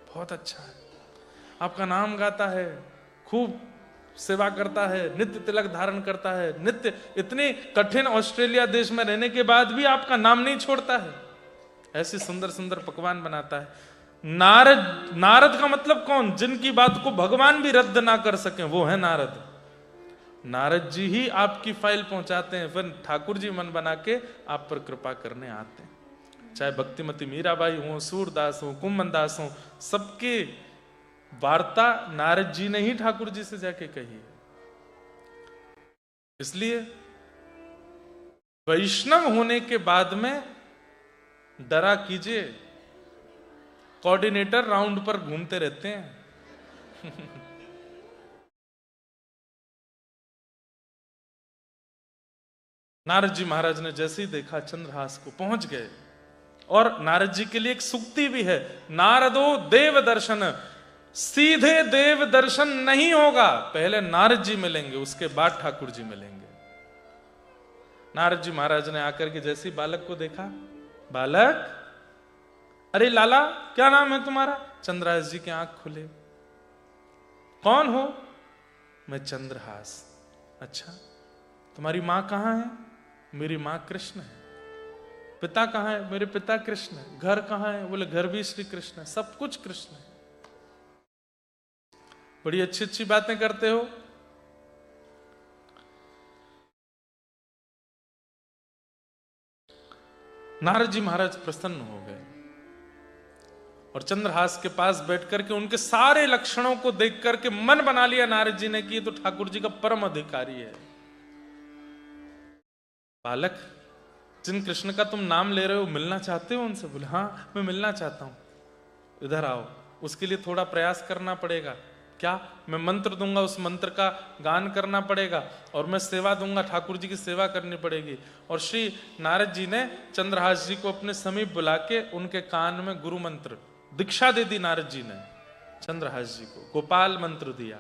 बहुत अच्छा है, आपका नाम गाता है, खूब सेवा करता है, नित्य तिलक धारण करता है, नित्य इतने कठिन ऑस्ट्रेलिया देश में रहने के बाद भी आपका नाम नहीं छोड़ता है, ऐसे सुंदर सुंदर पकवान बनाता है। नारद का मतलब कौन, जिनकी बात को भगवान भी रद्द ना कर सके, वो है नारद। नारद जी ही आपकी फाइल पहुंचाते हैं, फिर ठाकुर जी मन बना के आप पर कृपा करने आते हैं। चाहे भक्तिमती मीराबाई हो, सूरदास हो, कुंभन दास हो, सबके वार्ता नारद जी ने ही ठाकुर जी से जाके कही है। इसलिए वैष्णव होने के बाद में डरा कीजिए, कोऑर्डिनेटर राउंड पर घूमते रहते हैं। नारद जी महाराज ने जैसे ही देखा चंद्रहास को, पहुंच गए। और नारद जी के लिए एक सूक्ति भी है, नारदो देव दर्शन, सीधे देव दर्शन नहीं होगा, पहले नारद जी मिलेंगे, उसके बाद ठाकुर जी मिलेंगे। नारद जी महाराज ने आकर के जैसे ही बालक को देखा, बालक, अरे लाला क्या नाम है तुम्हारा? चंद्रहास जी के आंख खुले, कौन हो? मैं चंद्रहास। अच्छा, तुम्हारी मां कहां है? मेरी मां कृष्ण है। पिता कहां है? मेरे पिता कृष्ण है। घर कहां है? बोले घर भी श्री कृष्ण है, सब कुछ कृष्ण है। बड़ी अच्छी अच्छी बातें करते हो। नारद जी महाराज प्रसन्न हो गए और चंद्रहास के पास बैठ करके उनके सारे लक्षणों को देख करके मन बना लिया नारद जी ने कि ये तो ठाकुर जी का परम अधिकारी है। बालक, जिन कृष्ण का तुम नाम ले रहे हो, मिलना चाहते हो उनसे? बोले हाँ, मैं मिलना चाहता हूं। इधर आओ, उसके लिए थोड़ा प्रयास करना पड़ेगा। क्या? मैं मंत्र दूंगा, उस मंत्र का गान करना पड़ेगा और मैं सेवा दूंगा, ठाकुर जी की सेवा करनी पड़ेगी। और श्री नारद जी ने चंद्रहास जी को अपने समीप बुला के उनके कान में गुरु मंत्र दीक्षा दे दी। नारद जी ने चंद्रहास जी को गोपाल मंत्र दिया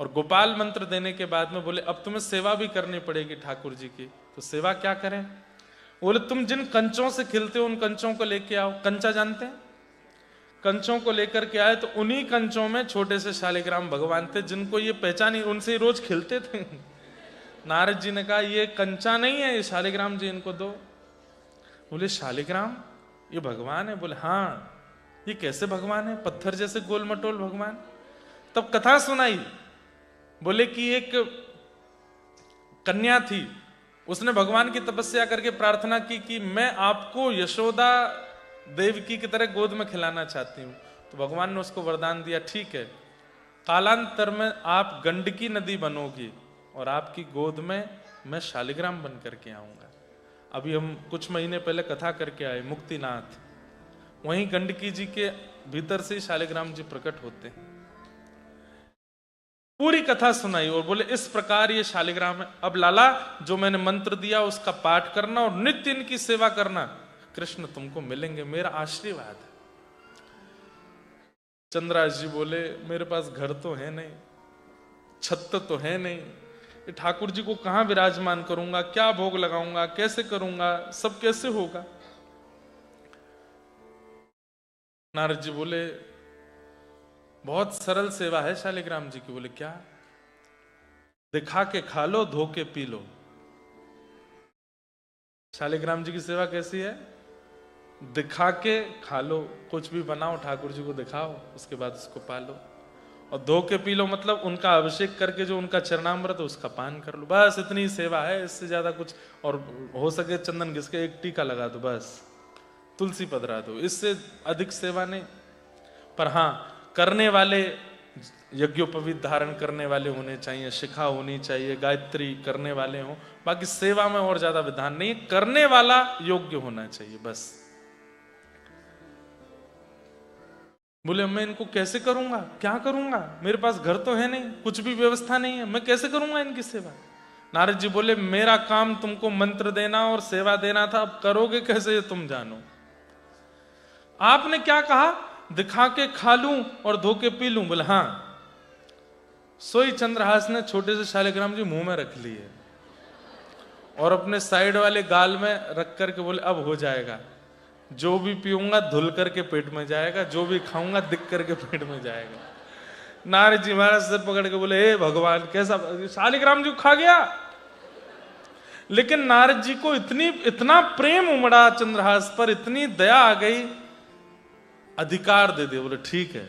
और गोपाल मंत्र देने के बाद में बोले अब तुम्हें सेवा भी करनी पड़ेगी ठाकुर जी की। तो सेवा क्या करें? बोले तुम जिन कंचों से खिलते हो उन कंचों को लेके आओ। कंचा जानते हैं? कंचों को लेकर के आए तो उन्हीं कंचों में छोटे से शालिग्राम भगवान थे, जिनको ये पहचानी, उनसे ही रोज खिलते थे। नारद जी ने कहा ये कंचा नहीं है, ये शालिग्राम जी इनको दो। बोले शालिग्राम ये भगवान है? बोले हाँ। ये कैसे भगवान है? पत्थर जैसे गोल मटोल भगवान। तब कथा सुनाई। बोले कि एक कन्या थी, उसने भगवान की तपस्या करके प्रार्थना की कि मैं आपको यशोदा देवकी की तरह गोद में खिलाना चाहती हूं। तो भगवान ने उसको वरदान दिया, ठीक है, कालांतर में आप गंडकी नदी बनोगी और आपकी गोद में मैं शालिग्राम बन करके आऊंगा। अभी हम कुछ महीने पहले कथा करके आए मुक्तिनाथ, वहीं गंडकी जी के भीतर से शालिग्राम जी प्रकट होते हैं। पूरी कथा सुनाई और बोले इस प्रकार ये शालिग्राम है। अब लाला जो मैंने मंत्र दिया उसका पाठ करना और नित्य इनकी सेवा करना। कृष्ण तुमको मिलेंगे, मेरा आशीर्वाद है। चंद्रहास जी बोले मेरे पास घर तो है नहीं, छत तो है नहीं, ये ठाकुर जी को कहां विराजमान करूंगा, क्या भोग लगाऊंगा, कैसे करूंगा, सब कैसे होगा। नारद जी बोले बहुत सरल सेवा है शालिग्राम जी की। बोले क्या? दिखा के खा लो, धो के पी लो। शालिग्राम जी की सेवा कैसी है? दिखा के खा लो, कुछ भी बनाओ ठाकुर जी को दिखाओ, उसके बाद उसको पालो, और धो के पी लो मतलब उनका अभिषेक करके जो उनका चरणामृत उसका पान कर लो, बस इतनी ही सेवा है, इससे ज्यादा कुछ। और हो सके चंदन घिस के एक टीका लगा दो, बस तुलसी पधरा दो, इससे अधिक सेवा नहीं। पर हाँ, करने वाले यज्ञोपवीत धारण करने वाले होने चाहिए, शिखा होनी चाहिए, गायत्री करने वाले हों। बाकी सेवा में और ज्यादा विधान नहीं, करने वाला योग्य होना चाहिए बस। बोले मैं इनको कैसे करूंगा, क्या करूंगा, मेरे पास घर तो है नहीं, कुछ भी व्यवस्था नहीं है, मैं कैसे करूंगा इनकी सेवा। नारद जी बोले मेरा काम तुमको मंत्र देना और सेवा देना था, अब करोगे कैसे ये तुम जानो। आपने क्या कहा? दिखा के खा लूं और धो के पी लूं। बोले हाँ। सोई चंद्रहास ने छोटे से शालिग्राम जी मुंह में रख लिए और अपने साइड वाले गाल में रख करके बोले अब हो जाएगा, जो भी पीऊंगा धुल करके पेट में जाएगा, जो भी खाऊंगा दिख करके पेट में जाएगा। नारद जी महाराज सिर पकड़ के बोले हे भगवान, कैसा शालिग्राम जी खा गया। लेकिन नारद जी को इतना प्रेम उमड़ा चंद्रहास पर, इतनी दया आ गई, अधिकार दे दिया। बोले ठीक है,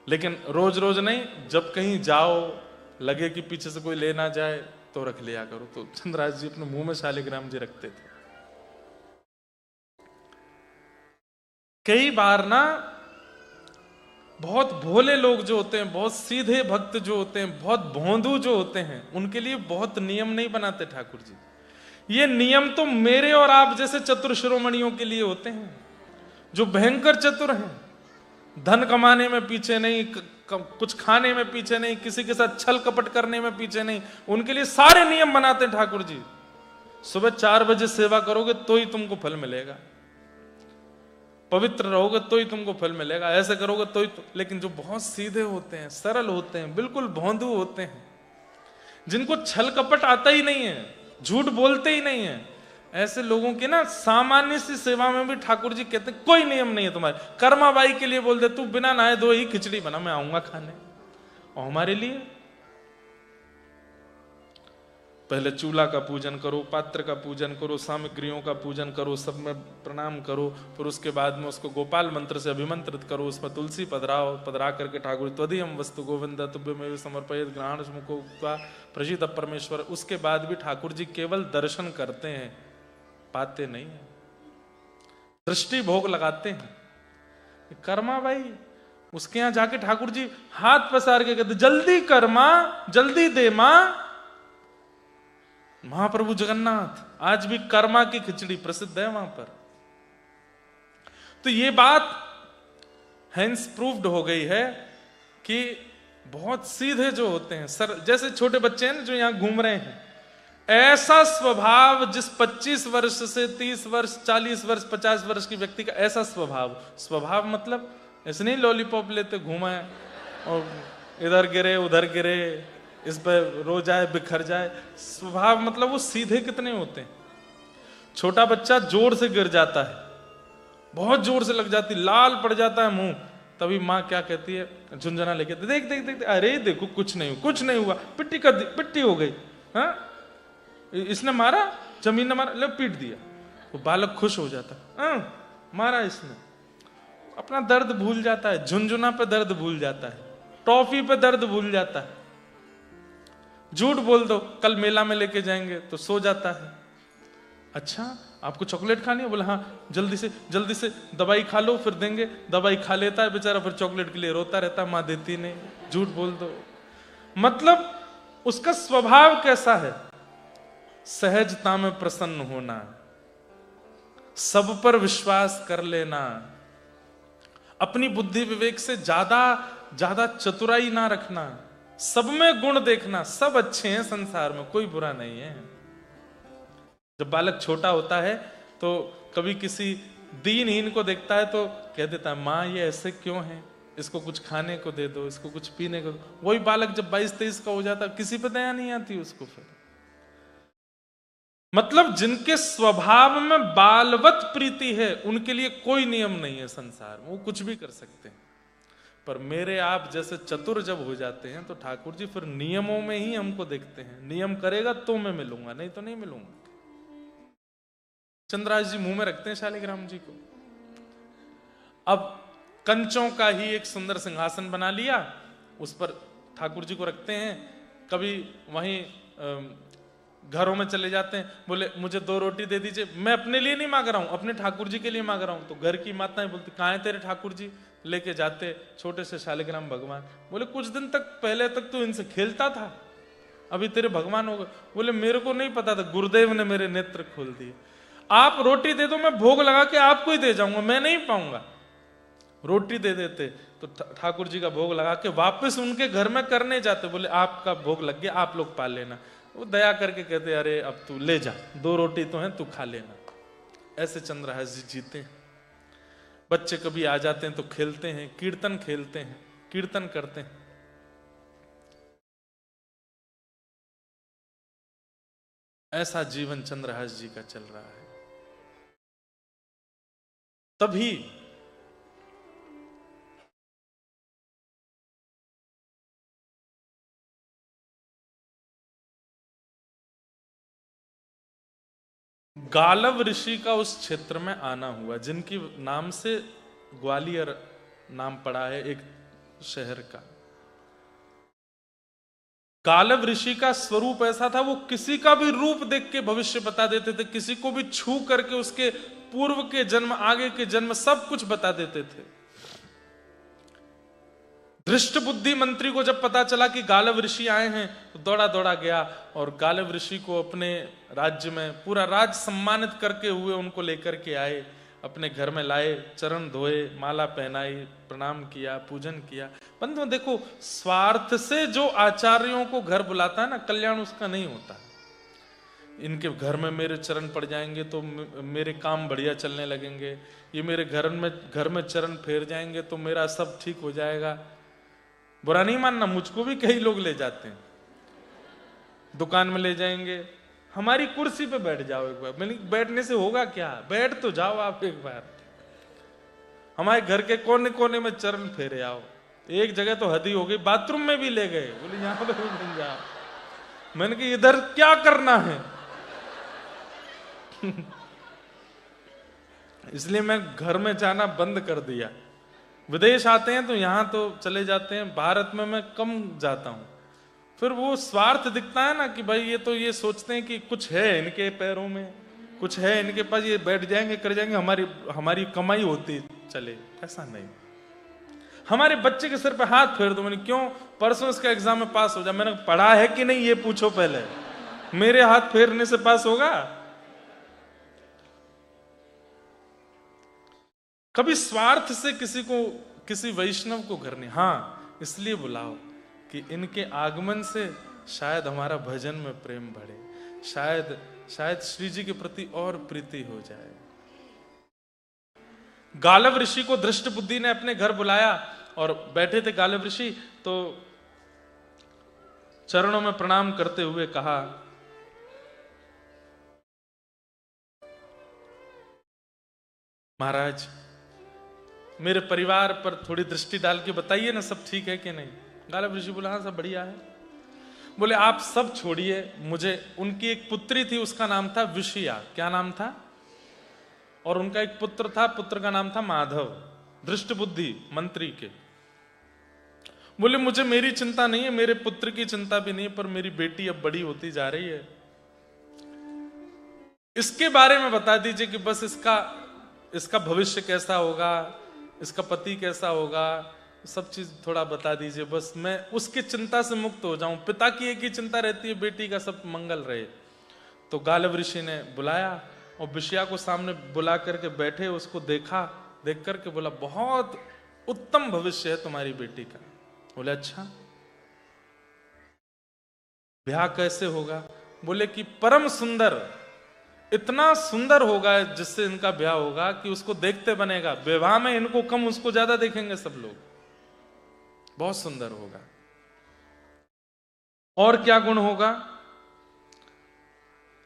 लेकिन रोज रोज नहीं, जब कहीं जाओ लगे कि पीछे से कोई ले ना जाए तो रख लिया करो। तो चंद्रहास जी अपने मुंह में शालिग्राम जी रखते थे। कई बार ना बहुत भोले लोग जो होते हैं, बहुत सीधे भक्त जो होते हैं, बहुत भोंदू जो होते हैं, उनके लिए बहुत नियम नहीं बनाते ठाकुर जी। ये नियम तो मेरे और आप जैसे चतुर शिरोमणियों के लिए होते हैं, जो भयंकर चतुर हैं, धन कमाने में पीछे नहीं, कुछ खाने में पीछे नहीं, किसी के साथ छल कपट करने में पीछे नहीं। उनके लिए सारे नियम बनाते हैं ठाकुर जी। सुबह 4 बजे सेवा करोगे तो ही तुमको फल मिलेगा, पवित्र रहोगे तो ही तुमको फल मिलेगा, ऐसे करोगे तो ही लेकिन जो बहुत सीधे होते हैं, सरल होते हैं, बिल्कुल भोंदू होते हैं, जिनको छल कपट आता ही नहीं है, झूठ बोलते ही नहीं है, ऐसे लोगों की ना सामान्य सी सेवा में भी ठाकुर जी कहते हैं कोई नियम नहीं है तुम्हारे। कर्माबाई के लिए बोलते तू बिना नहाए धोए ही खिचड़ी बना, मैं आऊंगा खाने। और हमारे लिए पहले चूल्हा का पूजन करो, पात्र का पूजन करो, सामग्रियों का पूजन करो, सब में प्रणाम करो, फिर उसके बाद में उसको गोपाल मंत्र से अभिमंत्रित करो, उसमें तुलसी पधराओ, पधरा करके ठाकुर त्वदीयम वस्तु गोविंद तुभ्यमेव समर्पयेत् ग्रहण मुखो प्रसिद्ध परमेश्वर। उसके बाद भी ठाकुर जी केवल दर्शन करते हैं, पाते नहीं है, दृष्टि भोग लगाते हैं। कर्मा भाई, उसके यहां जाके ठाकुर जी हाथ पसार के कहते जल्दी कर मां, जल्दी दे मां। महाप्रभु जगन्नाथ आज भी कर्मा की खिचड़ी प्रसिद्ध है वहां पर। तो ये बात हेंस प्रूव्ड हो गई है कि बहुत सीधे जो होते हैं, सर जैसे छोटे बच्चे हैं जो यहां घूम रहे हैं, ऐसा स्वभाव जिस 25 वर्ष से 30 वर्ष 40 वर्ष 50 वर्ष की व्यक्ति का ऐसा स्वभाव मतलब ऐसे नहीं लॉलीपॉप लेते घूमा है और इधर गिरे उधर गिरे, इस पर रो जाए बिखर जाए। स्वभाव मतलब वो सीधे कितने होते हैं। छोटा बच्चा जोर से गिर जाता है, बहुत जोर से लग जाती, लाल पड़ जाता है मुंह, तभी माँ क्या कहती है, झुंझुना लेके देख देख देख, अरे देखो कुछ नहीं हुआ, पिट्टी हो गई, हाँ इसने मारा, जमीन ने मारा, ले पीट दिया। वो बालक खुश हो जाता है, मारा इसने, अपना दर्द भूल जाता है, झुंझुना पे दर्द भूल जाता है, टॉफी पे दर्द भूल जाता है। झूठ बोल दो कल मेला में लेके जाएंगे तो सो जाता है। अच्छा आपको चॉकलेट खानी है, बोला हाँ जल्दी से दवाई खा लो फिर देंगे। दवाई खा लेता है बेचारा, फिर चॉकलेट के लिए रोता रहता है, माँ देती नहीं। झूठ बोल दो, मतलब उसका स्वभाव कैसा है, सहजता में प्रसन्न होना, सब पर विश्वास कर लेना, अपनी बुद्धि विवेक से ज्यादा चतुराई ना रखना, सब में गुण देखना, सब अच्छे हैं संसार में, कोई बुरा नहीं है। जब बालक छोटा होता है तो कभी किसी दीनहीन को देखता है तो कह देता है माँ ये ऐसे क्यों है, इसको कुछ खाने को दे दो, इसको कुछ पीने को दो। वही बालक जब 22-23 का हो जाता किसी पे दया नहीं आती उसको। फिर मतलब जिनके स्वभाव में बालवत प्रीति है उनके लिए कोई नियम नहीं है संसार में, वो कुछ भी कर सकते हैं। पर मेरे आप जैसे चतुर जब हो जाते हैं तो ठाकुर जी फिर नियमों में ही हमको देखते हैं। नियम करेगा तो मैं मिलूंगा, नहीं तो नहीं मिलूंगा। चंद्रास जी मुंह में रखते हैं शालिग्राम जी को। अब कंचों का ही एक सुंदर सिंहासन बना लिया, उस पर ठाकुर जी को रखते हैं। कभी वहीं घरों में चले जाते हैं, बोले मुझे 2 रोटी दे दीजिए। मैं अपने लिए नहीं मांग रहा हूं, अपने ठाकुर जी के लिए मांग रहा हूं। तो घर की माताएं बोलती कहां है तेरे ठाकुर जी, लेके जाते छोटे से शालिग्राम भगवान। बोले कुछ दिन तक पहले तक तो इनसे खेलता था, अभी तेरे भगवान हो गए। बोले मेरे को नहीं पता था, गुरुदेव ने मेरे नेत्र खोल दिए। आप रोटी दे दो, मैं भोग लगा के आपको ही दे जाऊंगा, मैं नहीं पाऊंगा। रोटी दे देते तो ठाकुर जी का भोग लगा के वापस उनके घर में करने जाते। बोले आपका भोग लग गया, आप लोग पा लेना। वो दया करके कहते अरे अब तू ले जा, 2 रोटी तो हैं, तू खा लेना। ऐसे चंद्रहास जी जीते हैं। बच्चे कभी आ जाते हैं तो खेलते हैं, कीर्तन खेलते हैं, कीर्तन करते हैं। ऐसा जीवन चंद्रहास जी का चल रहा है। तभी गालव ऋषि का उस क्षेत्र में आना हुआ, जिनकी नाम से ग्वालियर नाम पड़ा है एक शहर का। गालव ऋषि का स्वरूप ऐसा था, वो किसी का भी रूप देख के भविष्य बता देते थे, किसी को भी छू करके उसके पूर्व के जन्म, आगे के जन्म सब कुछ बता देते थे। धृष्ट बुद्धि मंत्री को जब पता चला कि गालव ऋषि आए हैं तो दौड़ा दौड़ा गया और गालव ऋषि को अपने राज्य में, पूरा राज्य सम्मानित करके हुए उनको लेकर के आए, अपने घर में लाए, चरण धोए, माला पहनाई, प्रणाम किया, पूजन किया। बंधु देखो, स्वार्थ से जो आचार्यों को घर बुलाता है ना, कल्याण उसका नहीं होता। इनके घर में मेरे चरण पड़ जाएंगे तो मेरे काम बढ़िया चलने लगेंगे, ये मेरे घर में चरण फेर जाएंगे तो मेरा सब ठीक हो जाएगा। बुरा नहीं मानना, मुझको भी कई लोग ले जाते हैं, दुकान में ले जाएंगे, हमारी कुर्सी पे बैठ जाओ एक बार। मैंने बैठने से होगा क्या, बैठ तो जाओ आप एक बार, हमारे घर के कोने कोने में चरण फेरे आओ। एक जगह तो हद ही हो गई, बाथरूम में भी ले गए, बोले यहां पे भी नहीं जाओ। मैंने कहा इधर क्या करना है इसलिए मैं घर में जाना बंद कर दिया। विदेश आते हैं तो यहां तो चले जाते हैं, भारत में मैं कम जाता हूं। फिर वो स्वार्थ दिखता है ना कि भाई ये तो ये सोचते हैं कि कुछ है इनके पैरों में, कुछ है इनके पास, ये बैठ जाएंगे कर जाएंगे, हमारी कमाई होती चले। ऐसा नहीं, हमारे बच्चे के सिर पे हाथ फेर दो। मैंने क्यों, परसों इसका एग्जाम में पास हो जाए। मैंने पढ़ा है कि नहीं ये पूछो पहले, मेरे हाथ फेरने से पास होगा? कभी स्वार्थ से किसी को, किसी वैष्णव को घर नहीं। हाँ इसलिए बुलाओ कि इनके आगमन से शायद हमारा भजन में प्रेम बढ़े, शायद श्री जी के प्रति और प्रीति हो जाए। गालव ऋषि को धृष्ट बुद्धि ने अपने घर बुलाया और बैठे थे गालव ऋषि, तो चरणों में प्रणाम करते हुए कहा, महाराज मेरे परिवार पर थोड़ी दृष्टि डाल के बताइए ना, सब ठीक है कि नहीं। गालव ऋषि बोला हाँ सब बढ़िया है। बोले आप सब छोड़िए, मुझे, उनकी एक पुत्री थी, उसका नाम था विषया। क्या नाम था? और उनका एक पुत्र था, पुत्र का नाम था माधव, दृष्ट बुद्धि मंत्री के। बोले मुझे मेरी चिंता नहीं है, मेरे पुत्र की चिंता भी नहीं है, पर मेरी बेटी अब बड़ी होती जा रही है, इसके बारे में बता दीजिए कि बस इसका भविष्य कैसा होगा, इसका पति कैसा होगा, सब चीज थोड़ा बता दीजिए, बस मैं उसकी चिंता से मुक्त हो जाऊं। पिता की एक ही चिंता रहती है, बेटी का सब मंगल रहे। तो गालव ऋषि ने बुलाया और विषया को सामने बुला करके बैठे, उसको देखा, देख करके बोला बहुत उत्तम भविष्य है तुम्हारी बेटी का। बोले अच्छा, ब्याह कैसे होगा? बोले कि परम सुंदर इतना सुंदर होगा जिससे इनका ब्याह होगा कि उसको देखते बनेगा। विवाह में इनको कम, उसको ज्यादा देखेंगे सब लोग। बहुत सुंदर होगा। और क्या गुण होगा?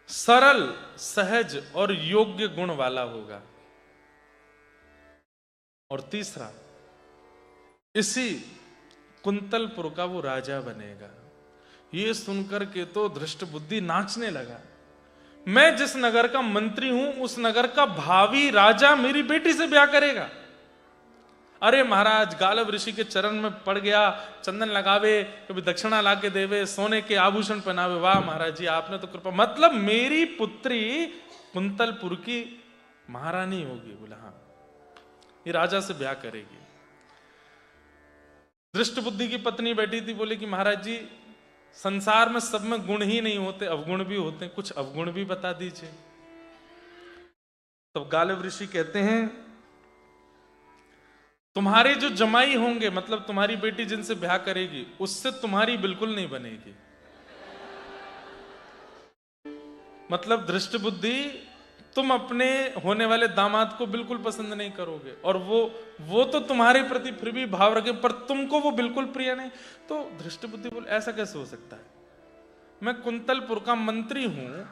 सरल, सहज और योग्य गुण वाला होगा। और तीसरा, इसी कुंतलपुर का वो राजा बनेगा। ये सुनकर के तो धृष्टबुद्धि नाचने लगा। मैं जिस नगर का मंत्री हूं, उस नगर का भावी राजा मेरी बेटी से ब्याह करेगा। अरे महाराज, गालव ऋषि के चरण में पड़ गया, चंदन लगावे, कभी दक्षिणा लाके देवे, सोने के आभूषण पहनावे। वाह महाराज जी, आपने तो कृपा, मतलब मेरी पुत्री कुंतलपुर की महारानी होगी। बोला हाँ, ये राजा से ब्याह करेगी। धृष्टबुद्धि की पत्नी बैठी थी, बोले कि महाराज जी, संसार में सब में गुण ही नहीं होते, अवगुण भी होते हैं, कुछ अवगुण भी बता दीजिए। तब गालव ऋषि कहते हैं, तुम्हारे जो जमाई होंगे, मतलब तुम्हारी बेटी जिनसे ब्याह करेगी, उससे तुम्हारी बिल्कुल नहीं बनेगी। मतलब धृष्टबुद्धि, तुम अपने होने वाले दामाद को बिल्कुल पसंद नहीं करोगे, और वो तो तुम्हारे प्रति फिर भी भाव रखे, पर तुमको वो बिल्कुल प्रिय नहीं। तो धृष्टबुद्धि बोले, ऐसा कैसे हो सकता है? मैं कुंतलपुर का मंत्री हूं,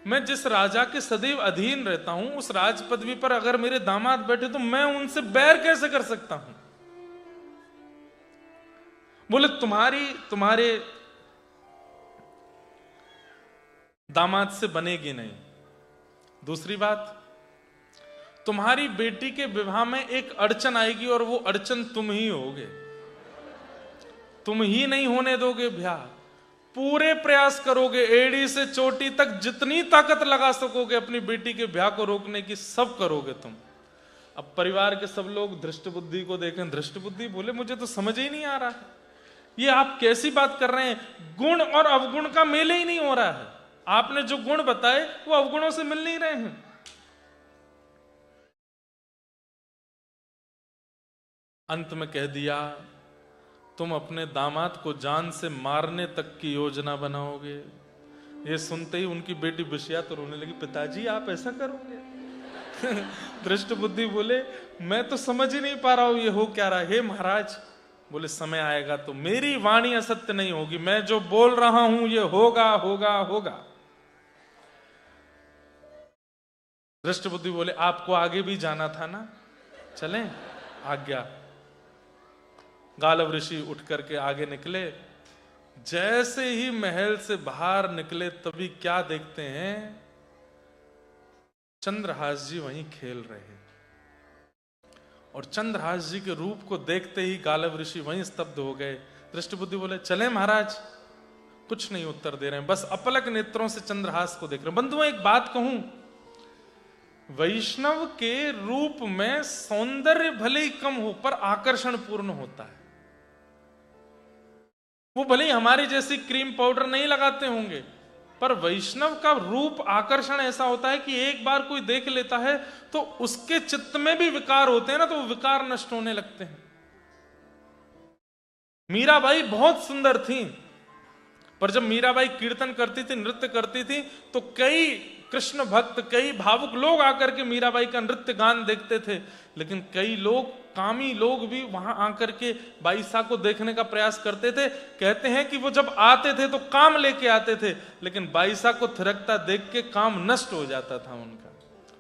मैं जिस राजा के सदैव अधीन रहता हूं, उस राज पदवी पर अगर मेरे दामाद बैठे तो मैं उनसे बैर कैसे कर सकता हूं? बोले तुम्हारे दामाद से बनेगी नहीं। दूसरी बात, तुम्हारी बेटी के विवाह में एक अड़चन आएगी, और वो अड़चन तुम ही होगे। तुम ही नहीं होने दोगे ब्याह। पूरे प्रयास करोगे, एड़ी से चोटी तक जितनी ताकत लगा सकोगे अपनी बेटी के ब्याह को रोकने की, सब करोगे तुम। अब परिवार के सब लोग धृष्टबुद्धि को देखें। धृष्टबुद्धि बोले, मुझे तो समझ ही नहीं आ रहा है, ये आप कैसी बात कर रहे हैं? गुण और अवगुण का मेल ही नहीं हो रहा है। आपने जो गुण बताए वो अवगुणों से मिल नहीं रहे हैं। अंत में कह दिया, तुम अपने दामाद को जान से मारने तक की योजना बनाओगे। ये सुनते ही उनकी बेटी बिशिया तो रोने लगी, पिताजी आप ऐसा करोगे? धृष्टबुद्धि बोले, मैं तो समझ ही नहीं पा रहा हूं ये हो क्या रहा है। हे महाराज, बोले समय आएगा तो मेरी वाणी असत्य नहीं होगी, मैं जो बोल रहा हूं ये होगा होगा होगा। धृष्टबुद्धि बोले, आपको आगे भी जाना था ना, चलें? आज्ञा। गालव ऋषि उठ करके आगे निकले। जैसे ही महल से बाहर निकले, तभी क्या देखते हैं? चंद्रहास जी वहीं खेल रहे हैं, और चंद्रहास जी के रूप को देखते ही गालव ऋषि वहीं स्तब्ध हो गए। धृष्टबुद्धि बोले, चले महाराज? कुछ नहीं उत्तर दे रहे हैं, बस अपलक नेत्रों से चंद्रहास को देख रहे हैं। बंधुओं, एक बात कहूं, वैष्णव के रूप में सौंदर्य भले ही कम हो, पर आकर्षण पूर्ण होता है। वो भले ही हमारी जैसी क्रीम पाउडर नहीं लगाते होंगे, पर वैष्णव का रूप आकर्षण ऐसा होता है कि एक बार कोई देख लेता है तो उसके चित्त में भी विकार होते हैं ना, तो वो विकार नष्ट होने लगते हैं। मीराबाई बहुत सुंदर थी, पर जब मीराबाई कीर्तन करती थी, नृत्य करती थी, तो कई कृष्ण भक्त, कई भावुक लोग आकर के मीराबाई का नृत्य गान देखते थे। लेकिन कई लोग, कामी लोग भी वहां आकर के बाईसा को देखने का प्रयास करते थे। कहते हैं कि वो जब आते थे तो काम लेके आते थे, लेकिन बाईसा को थिरकता देख के काम नष्ट हो जाता था उनका।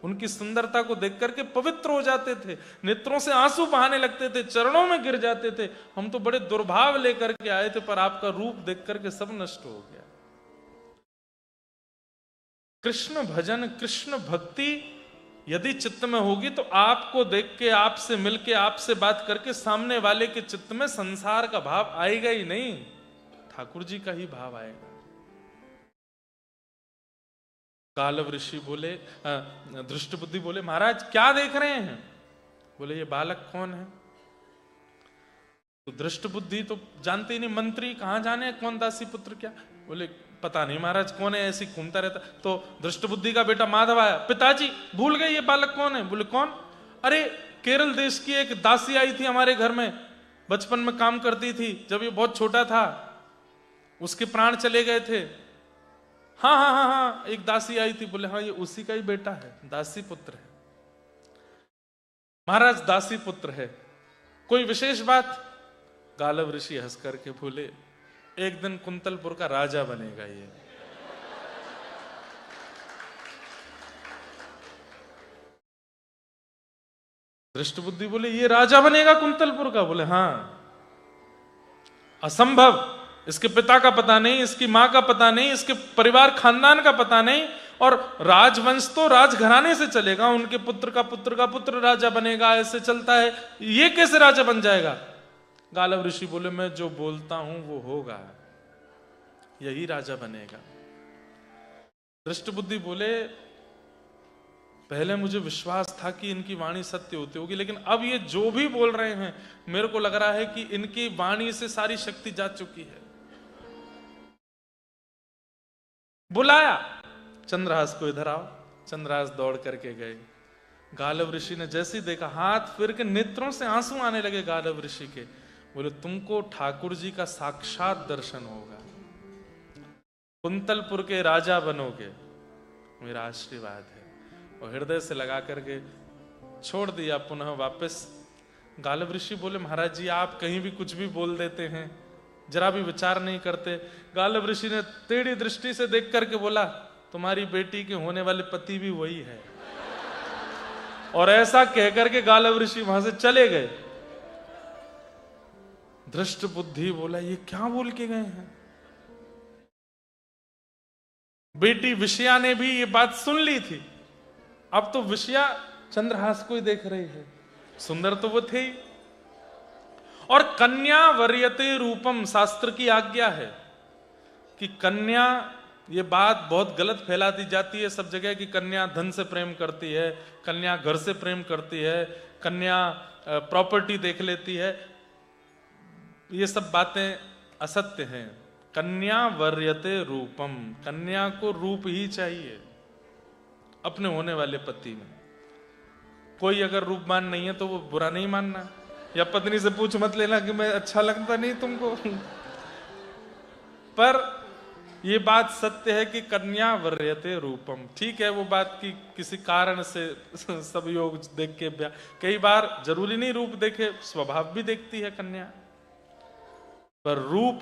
उनकी सुंदरता को देख करके पवित्र हो जाते थे, नेत्रों से आंसू बहाने लगते थे, चरणों में गिर जाते थे। हम तो बड़े दुर्भाव लेकर के आए थे, पर आपका रूप देख करके सब नष्ट हो गया। कृष्ण भजन, कृष्ण भक्ति यदि चित्त में होगी तो आपको देख के, आपसे मिलके, आपसे बात करके सामने वाले के चित्त में संसार का भाव आएगा ही नहीं, ठाकुर जी का ही भाव आएगा। गालव ऋषि बोले, धृष्टबुद्धि बोले, महाराज क्या देख रहे हैं? बोले, ये बालक कौन है? तो धृष्टबुद्धि तो जानते ही नहीं, मंत्री कहां जाने कौन दासी पुत्र क्या? बोले, पता नहीं महाराज कौन है, ऐसी घूमता रहता। तो धृष्टबुद्धि का बेटा माधव आया, पिताजी भूल गए ये बालक कौन है? बोले, कौन? अरे केरल देश की एक दासी आई थी हमारे घर में, बचपन में काम करती थी, जब ये बहुत छोटा था उसके प्राण चले गए थे, हाँ हाँ हाँ हाँ, एक दासी आई थी। बोले हाँ ये उसी का ही बेटा है, दासी पुत्र है। महाराज दासी पुत्र है, कोई विशेष बात? गालव ऋषि हंस करके बोले एक दिन कुंतलपुर का राजा बनेगा ये। दृष्टबुद्धि बोले ये राजा बनेगा कुंतलपुर का? बोले हाँ। असंभव, इसके पिता का पता नहीं, इसकी मां का पता नहीं, इसके परिवार खानदान का पता नहीं, और राजवंश तो राजघराने से चलेगा, उनके पुत्र का पुत्र का पुत्र राजा बनेगा, ऐसे चलता है, ये कैसे राजा बन जाएगा? गालव ऋषि बोले मैं जो बोलता हूं वो होगा, यही राजा बनेगा। दृष्टबुद्धि बोले पहले मुझे विश्वास था कि इनकी वाणी सत्य होती होगी, लेकिन अब ये जो भी बोल रहे हैं मेरे को लग रहा है कि इनकी वाणी से सारी शक्ति जा चुकी है। बुलाया चंद्रहास को, इधर आओ। चंद्रहास दौड़ करके गए। गालव ऋषि ने जैसे ही देखा, हाथ फिर के नेत्रों से आंसू आने लगे गालव ऋषि के। बोले तुमको ठाकुर जी का साक्षात दर्शन होगा, कुंतलपुर के राजा बनोगे, मेरा आशीर्वाद है। और हृदय से लगा करके छोड़ दिया पुनः वापस। गालव ऋषि बोले महाराज जी आप कहीं भी कुछ भी बोल देते हैं, जरा भी विचार नहीं करते। गालव ऋषि ने टेढ़ी दृष्टि से देख करके बोला तुम्हारी बेटी के होने वाले पति भी वही है। और ऐसा कहकर के गालव ऋषि वहां से चले गए। दृष्ट बुद्धि बोला ये क्या बोल के गए हैं? बेटी विषया ने भी ये बात सुन ली थी। अब तो विषया चंद्रहास को ही देख रही है, सुंदर तो वो थे ही। और कन्या वर्यते रूपम, शास्त्र की आज्ञा है कि कन्या, ये बात बहुत गलत फैला दी जाती है सब जगह कि कन्या धन से प्रेम करती है, कन्या घर से प्रेम करती है, कन्या प्रॉपर्टी देख लेती है। ये सब बातें असत्य हैं। कन्या वर्यते रूपम, कन्या को रूप ही चाहिए अपने होने वाले पति में। कोई अगर रूपवान नहीं है तो वो बुरा नहीं मानना, या पत्नी से पूछ मत लेना कि मैं अच्छा लगता नहीं तुमको। पर ये बात सत्य है कि कन्या वर्यते रूपम। ठीक है वो बात कि किसी कारण से सब योग देख के कई बार जरूरी नहीं रूप देखे, स्वभाव भी देखती है कन्या, पर रूप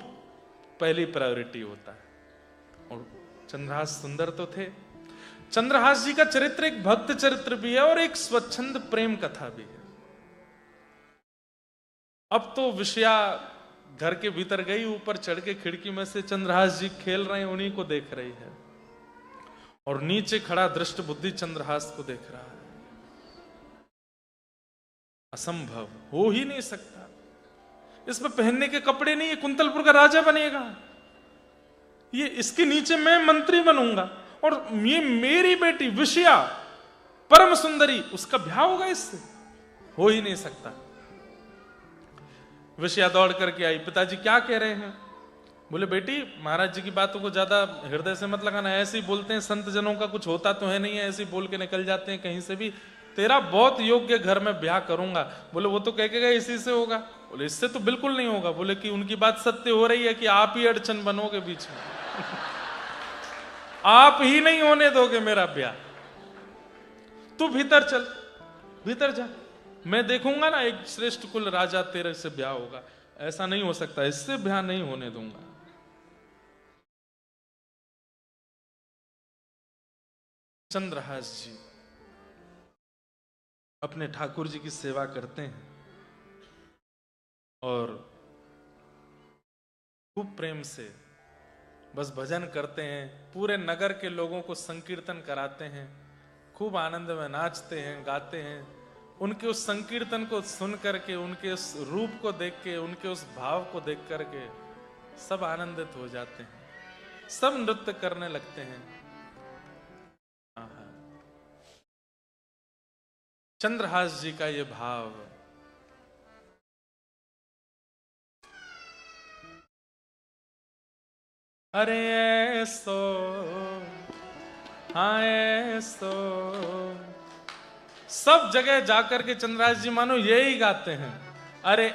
पहली प्रायोरिटी होता है। और चंद्रहास सुंदर तो थे। चंद्रहास जी का चरित्र एक भक्त चरित्र भी है और एक स्वच्छंद प्रेम कथा भी है। अब तो विषया घर के भीतर गई, ऊपर चढ़ के खिड़की में से चंद्रहास जी खेल रहे हैं, उन्हीं को देख रही है। और नीचे खड़ा दृष्ट बुद्धि चंद्रहास को देख रहा है। असंभव, हो ही नहीं सकता। इसमें पहनने के कपड़े नहीं, ये कुंतलपुर का राजा बनेगा, ये इसके नीचे मैं मंत्री बनूंगा, और ये मेरी बेटी विषया परम सुंदरी, उसका ब्याह होगा इससे? हो ही नहीं सकता। विषया दौड़ करके आई। पिताजी क्या कह रहे हैं? बोले बेटी महाराज जी की बातों को ज्यादा हृदय से मत लगाना, ऐसे ही बोलते हैं, संत जनों का कुछ होता तो है नहीं है, ऐसे ही बोल के निकल जाते हैं कहीं से भी। तेरा बहुत योग्य घर में ब्याह करूंगा। बोले वो तो कह के गए इसी से होगा। बोले इससे तो बिल्कुल नहीं होगा। बोले कि उनकी बात सत्य हो रही है कि आप ही अड़चन बनोगे बीच में। आप ही नहीं होने दोगे मेरा ब्याह। तू भीतर चल, भीतर जा, मैं देखूंगा ना एक श्रेष्ठ कुल राजा तेरे से ब्याह होगा। ऐसा नहीं हो सकता, इससे ब्याह नहीं होने दूंगा। चंद्रहास जी अपने ठाकुर जी की सेवा करते हैं और खूब प्रेम से बस भजन करते हैं। पूरे नगर के लोगों को संकीर्तन कराते हैं, खूब आनंद में नाचते हैं, गाते हैं। उनके उस संकीर्तन को सुन करके, उनके उस रूप को देख के, उनके उस भाव को देख करके सब आनंदित हो जाते हैं, सब नृत्य करने लगते हैं। चंद्रहास जी का ये भाव, अरे ऐसो हाँ ऐसो, सब जगह जाकर के चंद्रहास जी मानो यही गाते हैं। अरे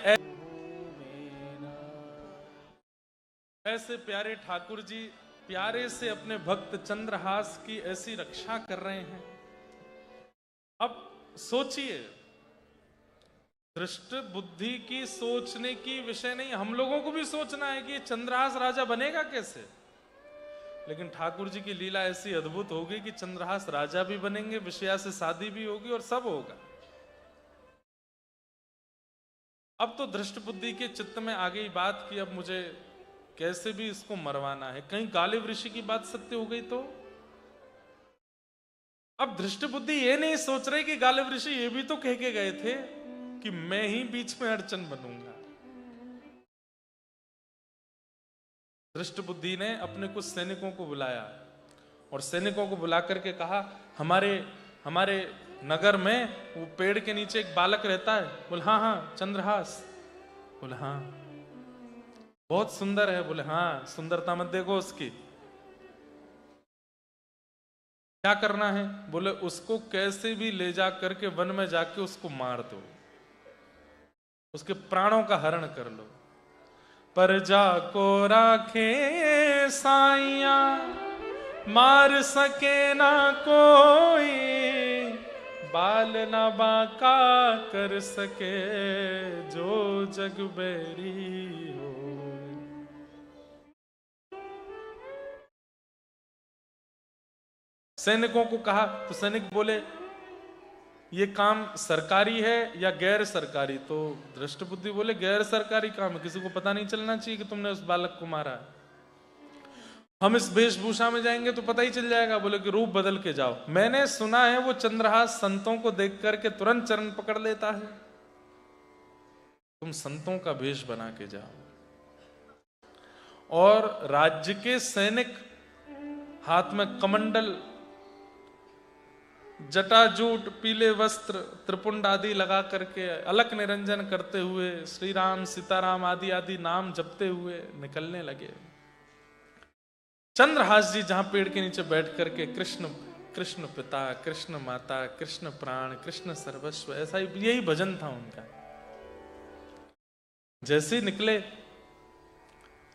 ऐसे प्यारे ठाकुर जी प्यारे से अपने भक्त चंद्रहास की ऐसी रक्षा कर रहे हैं। अब सोचिए, दृष्ट बुद्धि की सोचने की विषय नहीं, हम लोगों को भी सोचना है कि ये चंद्रहास राजा बनेगा कैसे। लेकिन ठाकुर जी की लीला ऐसी अद्भुत होगी कि चंद्रहास राजा भी बनेंगे, विषया से शादी भी होगी और सब होगा। अब तो दृष्ट बुद्धि के चित्त में आ गई बात कि अब मुझे कैसे भी इसको मरवाना है। कहीं गालिब ऋषि की बात सत्य हो गई तो अब दृष्ट बुद्धि ये नहीं सोच रहे कि गालिब ऋषि ये भी तो कह के गए थे कि मैं ही बीच में अड़चन बनूंगा। दृष्ट बुद्धि ने अपने कुछ सैनिकों को बुलाया और सैनिकों को बुला करके कहा, हमारे नगर में वो पेड़ के नीचे एक बालक रहता है। बोले हाँ हाँ चंद्रहास। बोले हाँ बहुत सुंदर है। बोले हाँ सुंदरता मत देखो उसकी, क्या करना है। बोले उसको कैसे भी ले जा करके वन में जाके उसको मार दो, उसके प्राणों का हरण कर लो। पर जाको राखे साइया, मार सके ना कोई, बाल ना बाका कर सके जो जग बैरी हो। सैनिकों को कहा तो सैनिक बोले ये काम सरकारी है या गैर सरकारी। तो दृष्ट बुद्धि बोले गैर सरकारी काम है, किसी को पता नहीं चलना चाहिए कि तुमने उस बालक को मारा। हम इस वेशभूषा में जाएंगे तो पता ही चल जाएगा। बोले कि रूप बदल के जाओ। मैंने सुना है वो चंद्रहास संतों को देख करके तुरंत चरण पकड़ लेता है, तुम संतों का वेश बना के जाओ। और राज्य के सैनिक हाथ में कमंडल, जटाजूट, पीले वस्त्र, त्रिपुंड आदि लगा करके अलक निरंजन करते हुए श्री राम सीताराम आदि आदि नाम जपते हुए निकलने लगे। चंद्रहास जी जहां पेड़ के नीचे बैठ करके कृष्ण कृष्ण पिता, कृष्ण माता, कृष्ण प्राण, कृष्ण सर्वस्व, ऐसा ही यही भजन था उनका। जैसे ही निकले,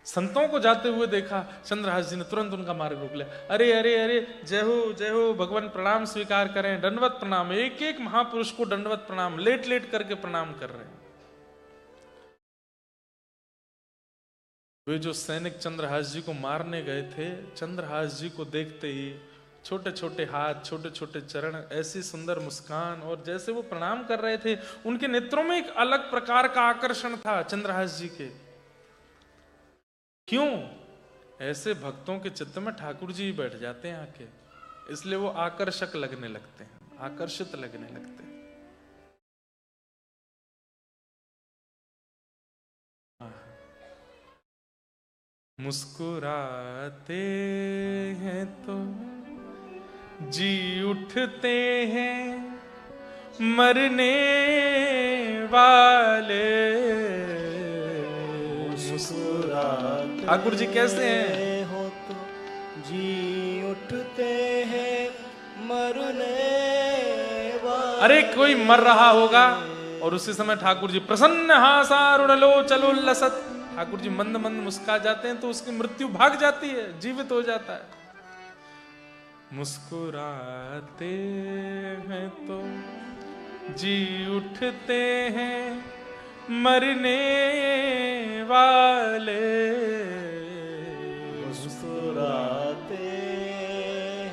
संतों को जाते हुए देखा, चंद्रहास जी ने तुरंत उनका मार्ग रोक लिया। अरे अरे अरे जय हो भगवान, प्रणाम स्वीकार करें, दंडवत प्रणाम। एक एक महापुरुष को दंडवत प्रणाम, लेट लेट करके प्रणाम कर रहे हैं। वे जो सैनिक चंद्रहास जी को मारने गए थे, चंद्रहास जी को देखते ही छोटे छोटे हाथ, छोटे छोटे चरण, ऐसी सुंदर मुस्कान, और जैसे वो प्रणाम कर रहे थे उनके नेत्रों में एक अलग प्रकार का आकर्षण था चंद्रहास जी के। क्यों? ऐसे भक्तों के चित्त में ठाकुर जी बैठ जाते हैं आके, इसलिए वो आकर्षक लगने लगते हैं, आकर्षित लगने लगते हैं। मुस्कुराते हैं तो जी उठते हैं मरने वाले। मुस्कुराते ठाकुर जी कैसे हैं? हो तो जी उठते हैं मरने वाले। अरे कोई मर रहा होगा और उसी समय ठाकुर जी प्रसन्न हासारुणलो चलो लसत, ठाकुर जी मंद मंद मुस्कुरा जाते हैं तो उसकी मृत्यु भाग जाती है, जीवित हो जाता है। मुस्कुराते हैं तो जी उठते हैं मरने वाले। मुस्कुराते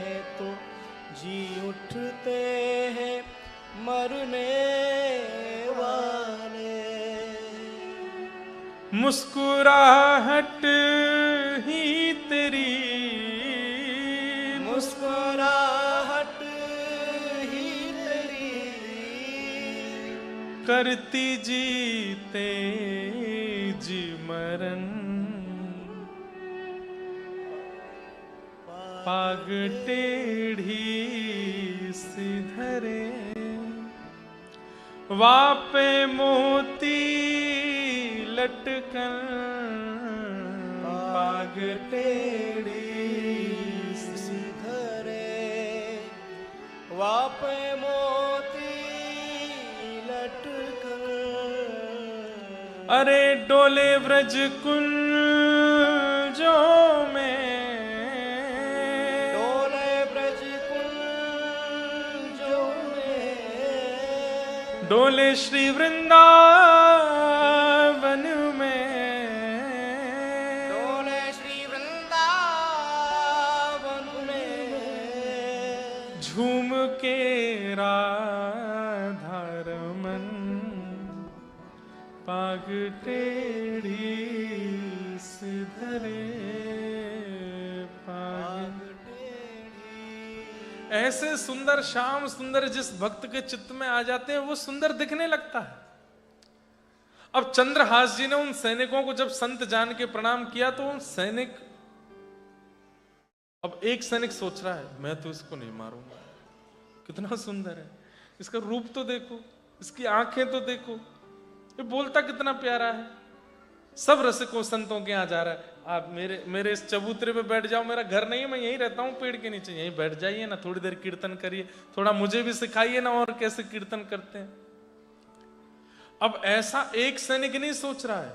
हैं तो जी उठते हैं मरने वाले। मुस्कुराहट ही तेरी, मुस्कुराहट ही तेरी करती जीते जी मरण। पाग टेढ़ी सिधरे वापे मोती लटकन। पाग टेढ़ी सिधरे वापे मोती लटकन। अरे डोले व्रज कुंजों में डोले श्री वृंदावन में, डोले श्री वृंदावन में, झूम के राधा रमन, पाग टेढ़ी सिधरे पाग। ऐसे सुंदर श्याम सुंदर जिस भक्त के चित्त में आ जाते हैं वो सुंदर दिखने लगता है। अब चंद्रहास जी ने उन सैनिकों को जब संत जान के प्रणाम किया तो उन सैनिक, अब एक सैनिक सोच रहा है मैं तो इसको नहीं मारूंगा, कितना सुंदर है, इसका रूप तो देखो, इसकी आंखें तो देखो, ये बोलता कितना प्यारा है। सब रसिकों संतों के यहाँ जा रहा है, आप मेरे इस चबूतरे पे बैठ जाओ, मेरा घर नहीं है, मैं यहीं रहता हूँ पेड़ के नीचे, यहीं बैठ जाइए ना, थोड़ी देर कीर्तन करिए, थोड़ा मुझे भी सिखाइए ना और कैसे कीर्तन करते हैं। अब ऐसा एक सैनिक नहीं सोच रहा है,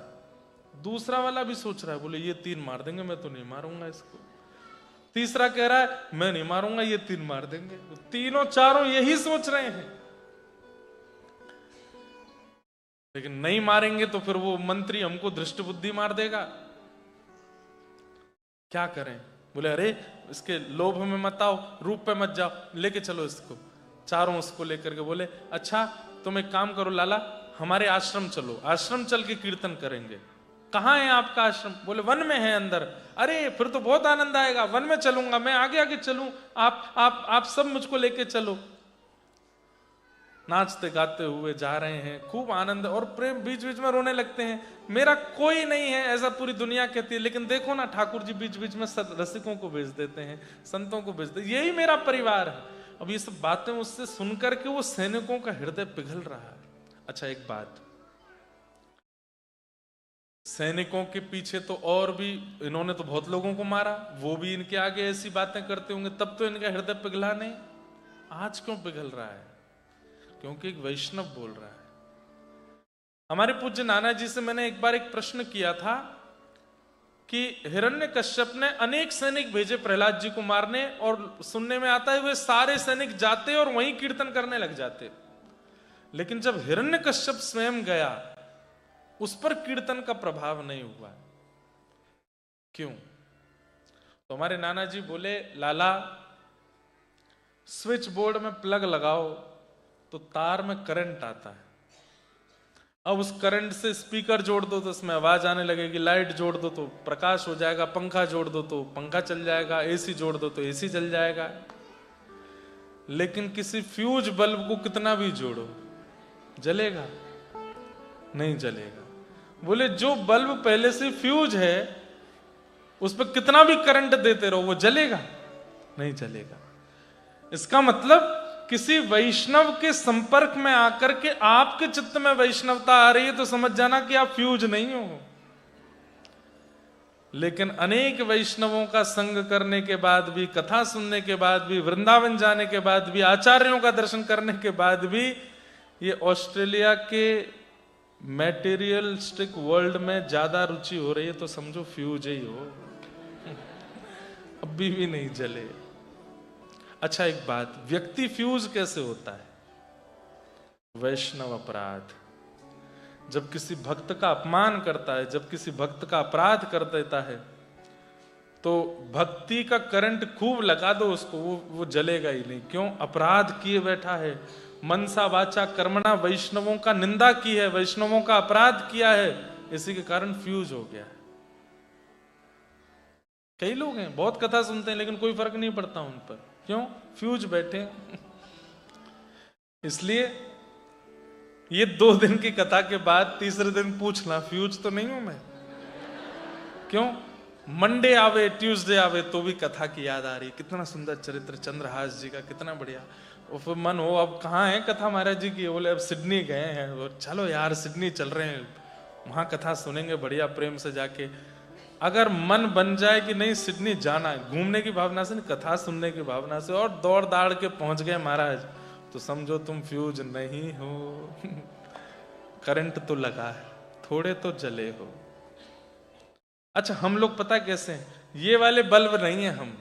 दूसरा वाला भी सोच रहा है, बोले ये 3 मार देंगे, मैं तो नहीं मारूंगा इसको। तीसरा कह रहा है मैं नहीं मारूंगा, ये 3 मार देंगे। तो तीनों चारों यही सोच रहे हैं, लेकिन नहीं मारेंगे तो फिर वो मंत्री हमको दृष्ट बुद्धि मार देगा, क्या करें। बोले अरे इसके लोभ में मत आओ, रूप पे मत जाओ, लेके चलो इसको। चारों उसको लेकर के बोले अच्छा तुम एक काम करो लाला, हमारे आश्रम चलो, आश्रम चल के कीर्तन करेंगे। कहाँ है आपका आश्रम? बोले वन में है अंदर। अरे फिर तो बहुत आनंद आएगा, वन में चलूंगा, मैं आगे आगे चलूं, आप सब मुझको लेके चलो। नाचते गाते हुए जा रहे हैं, खूब आनंद और प्रेम, बीच बीच में रोने लगते हैं, मेरा कोई नहीं है ऐसा पूरी दुनिया कहती है, लेकिन देखो ना ठाकुर जी बीच बीच में रसिकों को भेज देते हैं, संतों को भेज देते, यही मेरा परिवार है। अब ये सब बातें उससे सुनकर के वो सैनिकों का हृदय पिघल रहा है। अच्छा एक बात, सैनिकों के पीछे तो और भी, इन्होंने तो बहुत लोगों को मारा, वो भी इनके आगे ऐसी बातें करते होंगे, तब तो इनका हृदय पिघला नहीं। आज क्यों पिघल रहा है? क्योंकि एक वैष्णव बोल रहा है। हमारे पूज्य नाना जी से मैंने एक बार एक प्रश्न किया था कि हिरण्यकश्यप ने अनेक सैनिक भेजे प्रहलाद जी को मारने, और सुनने में आता है वे सारे सैनिक जाते और वहीं कीर्तन करने लग जाते, लेकिन जब हिरण्यकश्यप स्वयं गया उस पर कीर्तन का प्रभाव नहीं हुआ। क्यों? तो हमारे नाना जी बोले लाला, स्विच बोर्ड में प्लग लगाओ तो तार में करंट आता है, अब उस करंट से स्पीकर जोड़ दो तो उसमें आवाज आने लगेगी, लाइट जोड़ दो तो प्रकाश हो जाएगा, पंखा जोड़ दो तो पंखा चल जाएगा, एसी जोड़ दो तो एसी चल जाएगा। लेकिन किसी फ्यूज बल्ब को कितना भी जोड़ो, जलेगा? नहीं जलेगा। बोले जो बल्ब पहले से फ्यूज है उस पर कितना भी करंट देते रहो, वो जलेगा? नहीं जलेगा। इसका मतलब किसी वैष्णव के संपर्क में आकर के आपके चित्त में वैष्णवता आ रही है तो समझ जाना कि आप फ्यूज नहीं हो। लेकिन अनेक वैष्णवों का संग करने के बाद भी, कथा सुनने के बाद भी, वृंदावन जाने के बाद भी, आचार्यों का दर्शन करने के बाद भी, ये ऑस्ट्रेलिया के मैटेरियलिस्टिक वर्ल्ड में ज्यादा रुचि हो रही है तो समझो फ्यूज ही हो, अभी भी नहीं जले। अच्छा एक बात, व्यक्ति फ्यूज कैसे होता है? वैष्णव अपराध। जब किसी भक्त का अपमान करता है, जब किसी भक्त का अपराध कर देता है, तो भक्ति का करंट खूब लगा दो उसको, वो जलेगा ही नहीं। क्यों? अपराध किए बैठा है, मनसा वाचा कर्मणा वैष्णवों का निंदा की है, वैष्णवों का अपराध किया है, इसी के कारण फ्यूज हो गया है। कई लोग हैं बहुत कथा सुनते हैं लेकिन कोई फर्क नहीं पड़ता उन पर। क्यों? फ्यूज बैठे। इसलिए ये 2 दिन की कथा के बाद तीसरे दिन पूछना फ्यूज तो नहीं हूं मैं। क्यों? मंडे आवे ट्यूसडे आवे तो भी कथा की याद आ रही, कितना सुंदर चरित्र चंद्रहास जी का, कितना बढ़िया। और फिर मन हो अब कहाँ है कथा महाराज जी की, बोले अब सिडनी गए हैं, और चलो यार सिडनी चल रहे हैं, वहां कथा सुनेंगे बढ़िया प्रेम से जाके। अगर मन बन जाए कि नहीं सिडनी जाना है, घूमने की भावना से नहीं, कथा सुनने की भावना से, और दौड़ दाड़ के पहुंच गए महाराज, तो समझो तुम फ्यूज नहीं हो। करंट तो लगा है, थोड़े तो जले हो। अच्छा हम लोग पता कैसे हैं? ये वाले बल्ब नहीं है हम,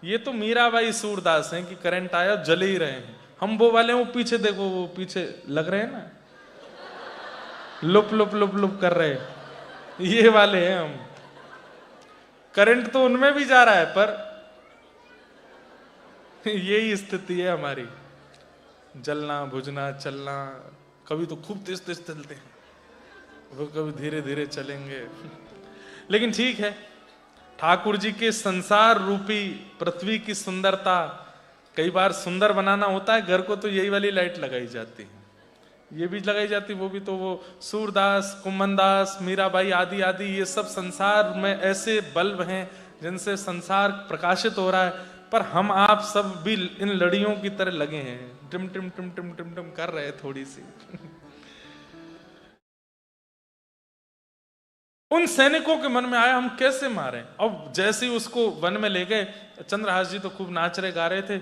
ये तो मीराबाई सूरदास हैं कि करंट आया जले ही रहे हैं। हम वो वाले, वो पीछे देखो, वो पीछे लग रहे हैं ना, लुप लुप लुप लुप कर रहे, ये वाले हैं हम। करंट तो उनमें भी जा रहा है, पर यही स्थिति है हमारी, जलना बुझना चलना। कभी तो खूब तेज तेज चलते हैं, वो कभी धीरे धीरे चलेंगे। लेकिन ठीक है, ठाकुर जी के संसार रूपी पृथ्वी की सुंदरता, कई बार सुंदर बनाना होता है घर को, तो यही वाली लाइट लगाई जाती है, ये भी लगाई जाती, वो भी। तो वो सूरदास, कुम्भनदास, मीराबाई आदि आदि, ये सब संसार में ऐसे बल्ब हैं जिनसे संसार प्रकाशित हो रहा है, पर हम आप सब भी इन लड़ियों की तरह लगे हैं, टिम टिम टिम टिम टिम टिम कर रहे हैं थोड़ी सी। उन सैनिकों के मन में आया हम कैसे मारें। अब जैसे ही उसको वन में ले गए, चंद्रहास जी तो खूब नाच रहे गा रहे थे।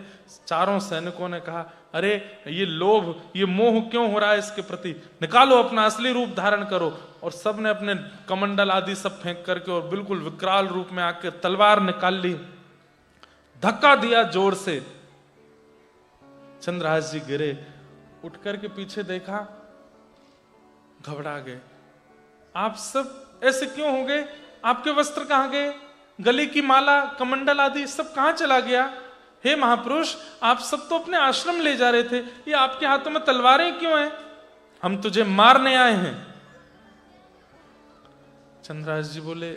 चारों सैनिकों ने कहा, अरे ये लोभ, ये मोह क्यों हो रहा है इसके प्रति, निकालो अपना असली रूप धारण करो। और सब ने अपने कमंडल आदि सब फेंक करके और बिल्कुल विकराल रूप में आके तलवार निकाल ली, धक्का दिया जोर से। चंद्रहास जी गिरे, उठ करके पीछे देखा, घबरा गए। आप सब ऐसे क्यों हो गए, आपके वस्त्र कहां गए, गले की माला, कमंडल आदि सब कहां चला गया। हे महापुरुष, आप सब तो अपने आश्रम ले जा रहे थे, ये आपके हाथों में तलवारें क्यों हैं, हम तुझे मारने आए हैं। चंद्रहास जी बोले,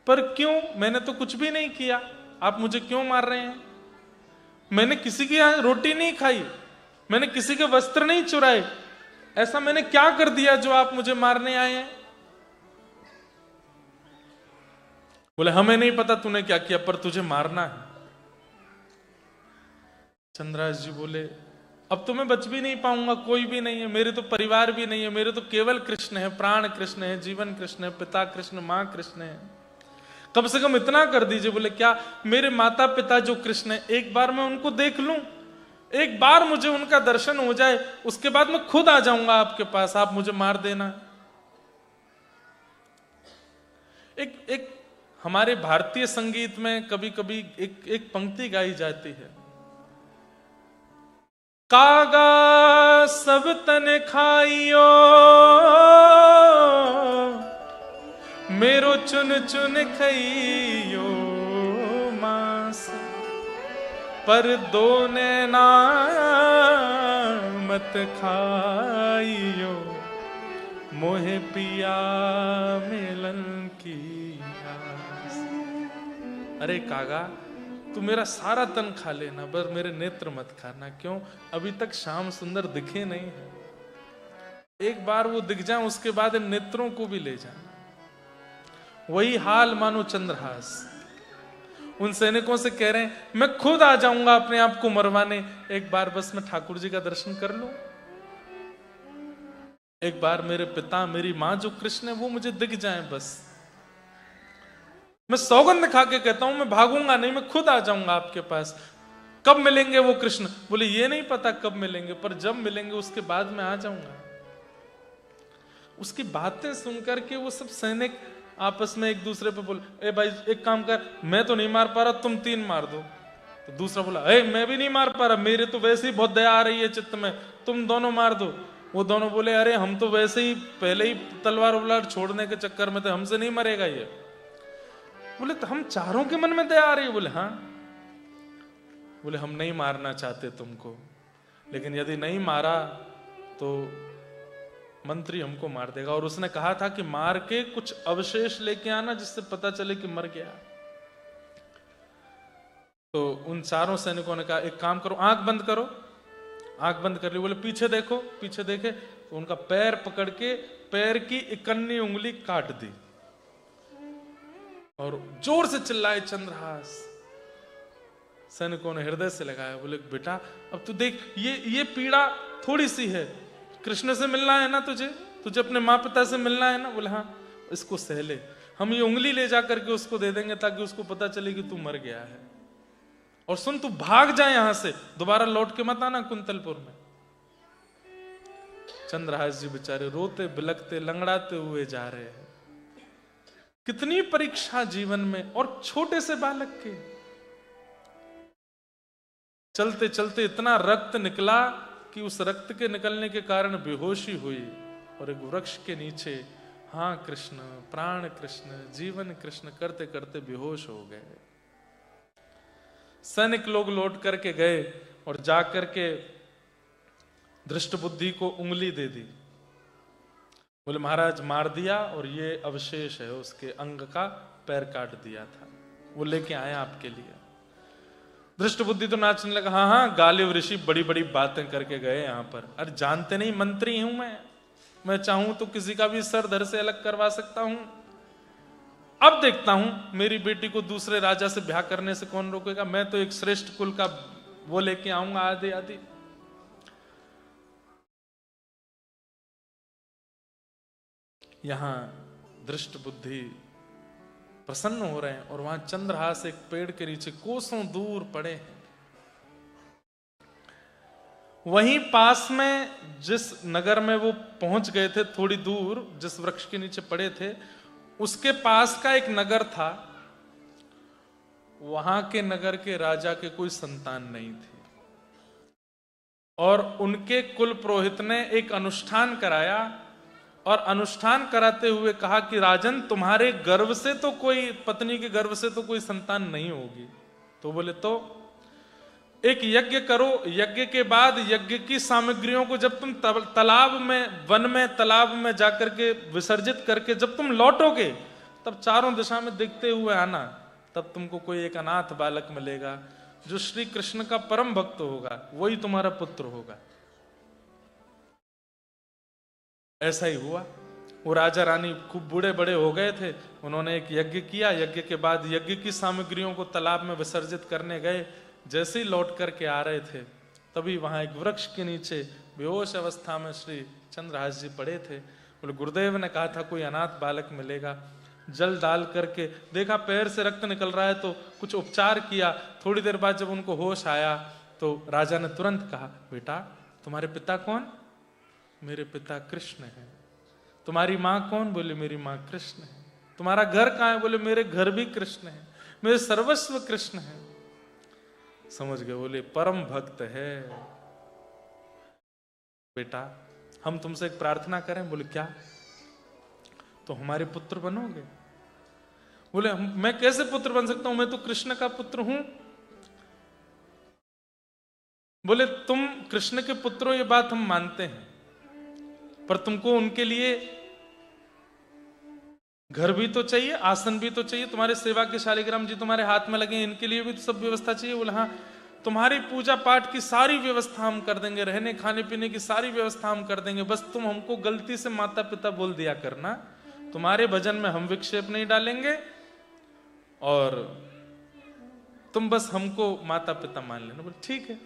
पर क्यों, मैंने तो कुछ भी नहीं किया, आप मुझे क्यों मार रहे हैं। मैंने किसी की यहां रोटी नहीं खाई, मैंने किसी के वस्त्र नहीं चुराए, ऐसा मैंने क्या कर दिया जो आप मुझे मारने आए हैं। बोले, हमें नहीं पता तूने क्या किया, पर तुझे मारना है। चंद्रहास जी बोले, अब तो मैं बच भी नहीं पाऊंगा, कोई भी नहीं है, मेरे तो परिवार भी नहीं है, मेरे तो केवल कृष्ण है, प्राण कृष्ण है, जीवन कृष्ण है, पिता कृष्ण, मां कृष्ण है, कम से कम इतना कर दीजिए। बोले, क्या, मेरे माता पिता जो कृष्ण है, एक बार मैं उनको देख लूं, एक बार मुझे उनका दर्शन हो जाए, उसके बाद मैं खुद आ जाऊंगा आपके पास, आप मुझे मार देना। एक हमारे भारतीय संगीत में कभी कभी एक पंक्ति गाई जाती है, कागा सब तन खाइयो, मेरो चुन चुन खइयो मांस, पर दो नैना मत खाइयो, मोहे पिया मिलन की आस। अरे कागा, तू मेरा सारा तन खा लेना, पर मेरे नेत्र मत खाना। क्यों, अभी तक श्याम सुंदर दिखे नहीं है, एक बार वो दिख जाए, उसके बाद इन नेत्रों को भी ले जाना। वही हाल मानो चंद्रहास उन सैनिकों से कह रहे हैं, मैं खुद आ जाऊंगा अपने आप को मरवाने, एक बार बस मैं ठाकुर जी का दर्शन कर लूं, एक बार मेरे पिता, मेरी मां जो कृष्ण है, वो मुझे दिख जाए बस। मैं सौगंध खा के कहता हूं, मैं भागूंगा नहीं, मैं खुद आ जाऊंगा आपके पास। कब मिलेंगे वो कृष्ण। बोले, ये नहीं पता कब मिलेंगे, पर जब मिलेंगे उसके बाद मैं आ जाऊंगा। उसकी बातें सुनकर के वो सब सैनिक आपस में एक दूसरे पे बोले, ए भाई एक काम कर, मैं तो नहीं मार पा रहा, तुम 3 मार दो। तो दूसरा बोला, ए मैं भी नहीं मार पा रहा, मेरे तो वैसे ही बहुत दया आ रही है चित्त में, तुम दोनों मार दो। वो दोनों बोले, अरे हम तो वैसे ही पहले ही तलवार वलवार छोड़ने के चक्कर में थे, हमसे नहीं मरेगा ये। बोले, तो हम चारों के मन में दया आ रही है। बोले, हाँ। बोले, हम नहीं मारना चाहते तुमको, लेकिन यदि नहीं मारा तो मंत्री हमको मार देगा, और उसने कहा था कि मार के कुछ अवशेष लेके आना जिससे पता चले कि मर गया। तो उन चारों सैनिकों ने कहा, एक काम करो, आंख बंद करो। आंख बंद कर ली। बोले, पीछे देखो। पीछे देखे तो उनका पैर पकड़ के पैर की 51 उंगली काट दी, और जोर से चिल्लाए चंद्रहास। सैनिकों ने हृदय से लगाया। बोले, बेटा अब तू देख, ये पीड़ा थोड़ी सी है, कृष्ण से मिलना है ना तुझे अपने माँ पिता से मिलना है ना। बोले, हाँ, इसको सह ले, हम ये उंगली ले जा करके उसको दे देंगे ताकि उसको पता चले कि तू मर गया है। और सुन, तू भाग जाए यहां से, दोबारा लौट के मत आना कुंतलपुर में। चंद्रहास जी बेचारे रोते बिलखते लंगड़ाते हुए जा रहे हैं। कितनी परीक्षा जीवन में, और छोटे से बालक के। चलते चलते इतना रक्त निकला कि उस रक्त के निकलने के कारण बेहोशी हुई और एक वृक्ष के नीचे हाँ कृष्ण, प्राण कृष्ण, जीवन कृष्ण करते करते बेहोश हो गए। सैनिक लोग लौट करके गए और जाकर के दृष्ट बुद्धि को उंगली दे दी। बोले महाराज मार दिया और ये अवशेष है उसके अंग का, पैर काट दिया था, वो लेके आए आपके लिए। दृष्ट बुद्धि तो नाचने लगा, हाँ हाँ गालिव ऋषि बड़ी बड़ी बातें करके गए यहाँ पर। अरे जानते नहीं मंत्री हूं मैं चाहूं तो किसी का भी सर धड़ से अलग करवा सकता हूं। अब देखता हूं मेरी बेटी को दूसरे राजा से ब्याह करने से कौन रोकेगा, मैं तो एक श्रेष्ठ कुल का वो लेके आऊंगा आदि आदि। यहां दृष्ट बुद्धि प्रसन्न हो रहे हैं और वहां चंद्रहास एक पेड़ के नीचे कोसों दूर पड़े हैं। वहीं पास में जिस नगर में वो पहुंच गए थे, थोड़ी दूर जिस वृक्ष के नीचे पड़े थे, उसके पास का एक नगर था। वहां के नगर के राजा के कोई संतान नहीं थी और उनके कुल पुरोहित ने एक अनुष्ठान कराया और अनुष्ठान कराते हुए कहा कि राजन तुम्हारे गर्भ से तो कोई, पत्नी के गर्भ से तो कोई संतान नहीं होगी। तो बोले तो एक यज्ञ करो, यज्ञ के बाद यज्ञ की सामग्रियों को जब तुम तालाब में, वन में, तालाब में जाकर के विसर्जित करके जब तुम लौटोगे तब चारों दिशा में देखते हुए आना, तब तुमको कोई एक अनाथ बालक मिलेगा जो श्री कृष्ण का परम भक्त होगा, वही तुम्हारा पुत्र होगा। ऐसा ही हुआ। वो राजा रानी खूब बूढ़े बड़े हो गए थे, उन्होंने एक यज्ञ किया। यज्ञ के बाद यज्ञ की सामग्रियों को तालाब में विसर्जित करने गए। जैसे ही लौट करके आ रहे थे तभी वहां एक वृक्ष के नीचे बेहोश अवस्था में श्री चंद्रहास जी पड़े थे। बोले गुरुदेव ने कहा था कोई अनाथ बालक मिलेगा। जल डाल करके देखा पैर से रक्त निकल रहा है तो कुछ उपचार किया। थोड़ी देर बाद जब उनको होश आया तो राजा ने तुरंत कहा बेटा तुम्हारे पिता कौन? मेरे पिता कृष्ण है। तुम्हारी माँ कौन? बोले मेरी माँ कृष्ण है। तुम्हारा घर कहाँ है? बोले मेरे घर भी कृष्ण है, मेरे सर्वस्व कृष्ण है। समझ गए? बोले परम भक्त है। बेटा हम तुमसे एक प्रार्थना करें। बोले क्या? तो हमारे पुत्र बनोगे? बोले मैं कैसे पुत्र बन सकता हूं, मैं तो कृष्ण का पुत्र हूं। बोले तुम कृष्ण के पुत्र हो ये बात हम मानते हैं, पर तुमको उनके लिए घर भी तो चाहिए, आसन भी तो चाहिए, तुम्हारे सेवा के शालिग्राम जी तुम्हारे हाथ में लगे, इनके लिए भी तो सब व्यवस्था चाहिए। बोले हाँ तुम्हारी पूजा पाठ की सारी व्यवस्था हम कर देंगे, रहने खाने पीने की सारी व्यवस्था हम कर देंगे, बस तुम हमको गलती से माता पिता बोल दिया करना, तुम्हारे भजन में हम विक्षेप नहीं डालेंगे और तुम बस हमको माता पिता मान लेना। बोले ठीक है।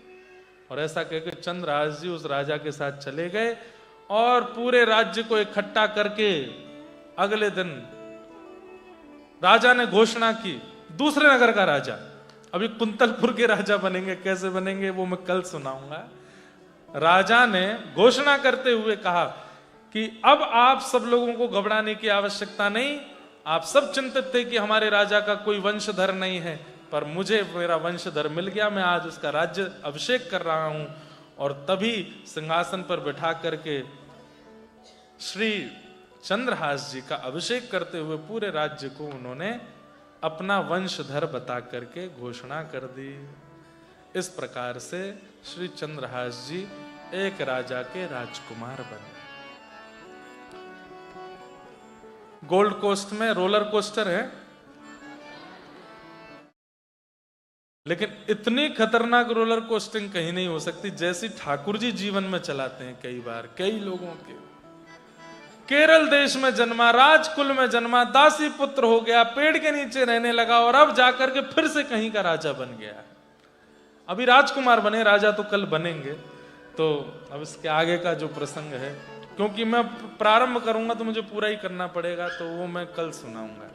और ऐसा कहकर चंद्रहास जी उस राजा के साथ चले गए और पूरे राज्य को इकट्ठा करके अगले दिन राजा ने घोषणा की, दूसरे नगर का राजा, अभी कुंतलपुर के राजा बनेंगे, कैसे बनेंगे वो मैं कल सुनाऊंगा। राजा ने घोषणा करते हुए कहा कि अब आप सब लोगों को घबराने की आवश्यकता नहीं, आप सब चिंतित थे कि हमारे राजा का कोई वंशधर नहीं है, पर मुझे मेरा वंशधर मिल गया, मैं आज उसका राज्य अभिषेक कर रहा हूं। और तभी सिंहासन पर बैठा करके श्री चंद्रहास जी का अभिषेक करते हुए पूरे राज्य को उन्होंने अपना वंशधर बता करके घोषणा कर दी। इस प्रकार से श्री चंद्रहास जी एक राजा के राजकुमार बने। गोल्ड कोस्ट में रोलर कोस्टर है, लेकिन इतनी खतरनाक रोलर कोस्टिंग कहीं नहीं हो सकती जैसी ठाकुर जी जीवन में चलाते हैं। कई बार कई लोगों के, केरल देश में जन्मा, राजकुल में जन्मा, दासी पुत्र हो गया, पेड़ के नीचे रहने लगा और अब जाकर के फिर से कहीं का राजा बन गया। अभी राजकुमार बने, राजा तो कल बनेंगे। तो अब इसके आगे का जो प्रसंग है, क्योंकि मैं प्रारंभ करूंगा तो मुझे पूरा ही करना पड़ेगा, तो वो मैं कल सुनाऊंगा।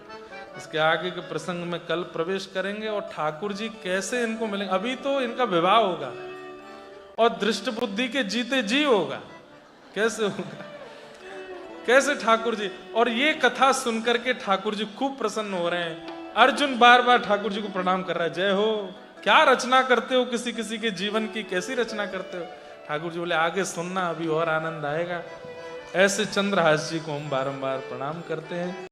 इसके आगे के प्रसंग में कल प्रवेश करेंगे और ठाकुर जी कैसे इनको मिलेंगे। अभी तो इनका विवाह होगा और दृष्ट बुद्धि के जीते जी होगा। कैसे होगा, कैसे ठाकुर जी, और ये कथा सुनकर के ठाकुर जी खूब प्रसन्न हो रहे हैं। अर्जुन बार बार ठाकुर जी को प्रणाम कर रहा है, जय हो क्या रचना करते हो किसी किसी के जीवन की, कैसी रचना करते हो। ठाकुर जी बोले आगे सुनना, अभी और आनंद आएगा। ऐसे चंद्रहास जी को हम बारंबार प्रणाम करते हैं।